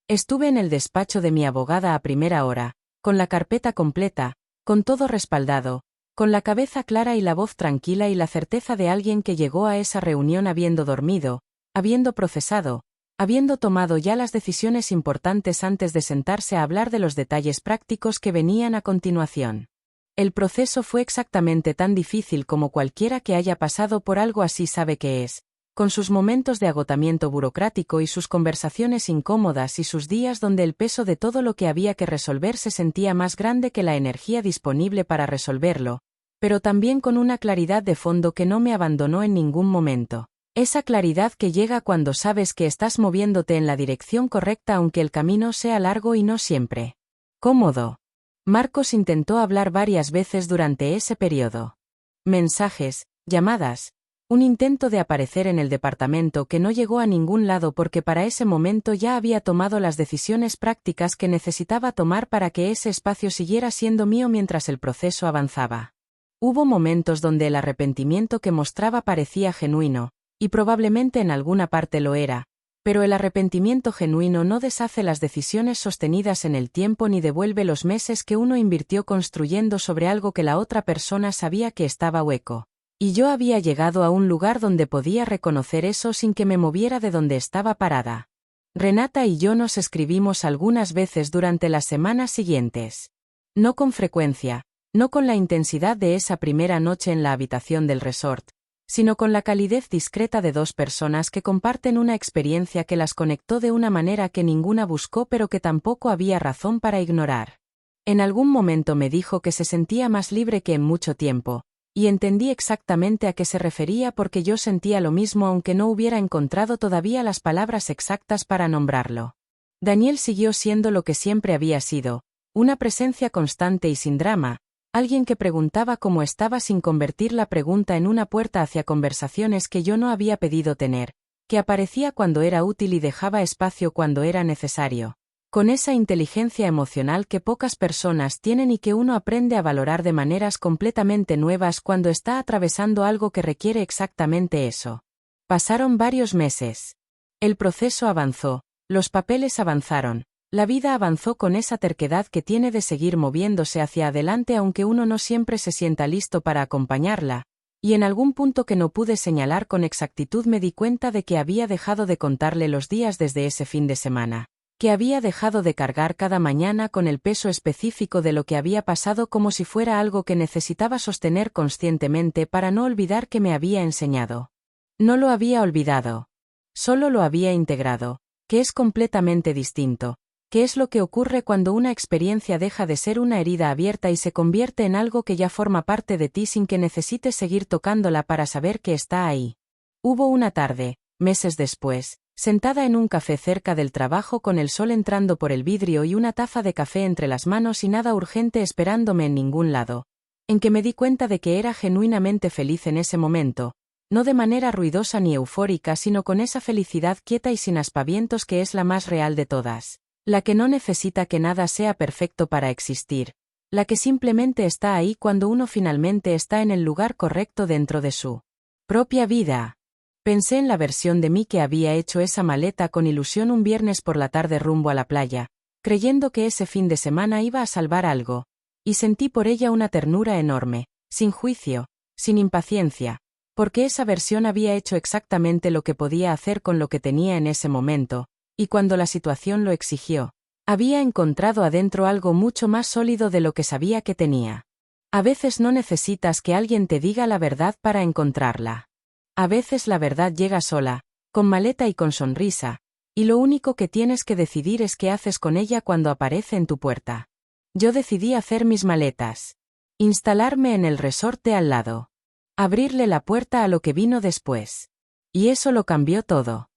Speaker 1: Estuve en el despacho de mi abogada a primera hora, con la carpeta completa, con todo respaldado, con la cabeza clara y la voz tranquila y la certeza de alguien que llegó a esa reunión habiendo dormido, habiendo procesado, habiendo tomado ya las decisiones importantes antes de sentarse a hablar de los detalles prácticos que venían a continuación. El proceso fue exactamente tan difícil como cualquiera que haya pasado por algo así sabe que es, con sus momentos de agotamiento burocrático y sus conversaciones incómodas y sus días donde el peso de todo lo que había que resolver se sentía más grande que la energía disponible para resolverlo, pero también con una claridad de fondo que no me abandonó en ningún momento. Esa claridad que llega cuando sabes que estás moviéndote en la dirección correcta aunque el camino sea largo y no siempre cómodo. Marcos intentó hablar varias veces durante ese periodo. Mensajes, llamadas, un intento de aparecer en el departamento que no llegó a ningún lado porque para ese momento ya había tomado las decisiones prácticas que necesitaba tomar para que ese espacio siguiera siendo mío mientras el proceso avanzaba. Hubo momentos donde el arrepentimiento que mostraba parecía genuino, y probablemente en alguna parte lo era, pero el arrepentimiento genuino no deshace las decisiones sostenidas en el tiempo ni devuelve los meses que uno invirtió construyendo sobre algo que la otra persona sabía que estaba hueco. Y yo había llegado a un lugar donde podía reconocer eso sin que me moviera de donde estaba parada. Renata y yo nos escribimos algunas veces durante las semanas siguientes. No con frecuencia, no con la intensidad de esa primera noche en la habitación del resort, sino con la calidez discreta de dos personas que comparten una experiencia que las conectó de una manera que ninguna buscó pero que tampoco había razón para ignorar. En algún momento me dijo que se sentía más libre que en mucho tiempo, y entendí exactamente a qué se refería porque yo sentía lo mismo aunque no hubiera encontrado todavía las palabras exactas para nombrarlo. Daniel siguió siendo lo que siempre había sido, una presencia constante y sin drama, alguien que preguntaba cómo estaba sin convertir la pregunta en una puerta hacia conversaciones que yo no había pedido tener, que aparecía cuando era útil y dejaba espacio cuando era necesario, con esa inteligencia emocional que pocas personas tienen y que uno aprende a valorar de maneras completamente nuevas cuando está atravesando algo que requiere exactamente eso. Pasaron varios meses. El proceso avanzó, los papeles avanzaron. La vida avanzó con esa terquedad que tiene de seguir moviéndose hacia adelante aunque uno no siempre se sienta listo para acompañarla, y en algún punto que no pude señalar con exactitud me di cuenta de que había dejado de contarle los días desde ese fin de semana, que había dejado de cargar cada mañana con el peso específico de lo que había pasado como si fuera algo que necesitaba sostener conscientemente para no olvidar que me había enseñado. No lo había olvidado. Solo lo había integrado, que es completamente distinto. ¿Qué es lo que ocurre cuando una experiencia deja de ser una herida abierta y se convierte en algo que ya forma parte de ti sin que necesites seguir tocándola para saber que está ahí? Hubo una tarde, meses después, sentada en un café cerca del trabajo con el sol entrando por el vidrio y una taza de café entre las manos y nada urgente esperándome en ningún lado, en que me di cuenta de que era genuinamente feliz en ese momento, no de manera ruidosa ni eufórica sino con esa felicidad quieta y sin aspavientos que es la más real de todas. La que no necesita que nada sea perfecto para existir, la que simplemente está ahí cuando uno finalmente está en el lugar correcto dentro de su propia vida. Pensé en la versión de mí que había hecho esa maleta con ilusión un viernes por la tarde rumbo a la playa, creyendo que ese fin de semana iba a salvar algo, y sentí por ella una ternura enorme, sin juicio, sin impaciencia, porque esa versión había hecho exactamente lo que podía hacer con lo que tenía en ese momento, Y cuando la situación lo exigió, había encontrado adentro algo mucho más sólido de lo que sabía que tenía. A veces no necesitas que alguien te diga la verdad para encontrarla. A veces la verdad llega sola, con maleta y con sonrisa, y lo único que tienes que decidir es qué haces con ella cuando aparece en tu puerta. Yo decidí hacer mis maletas. Instalarme en el resorte al lado. Abrirle la puerta a lo que vino después. Y eso lo cambió todo.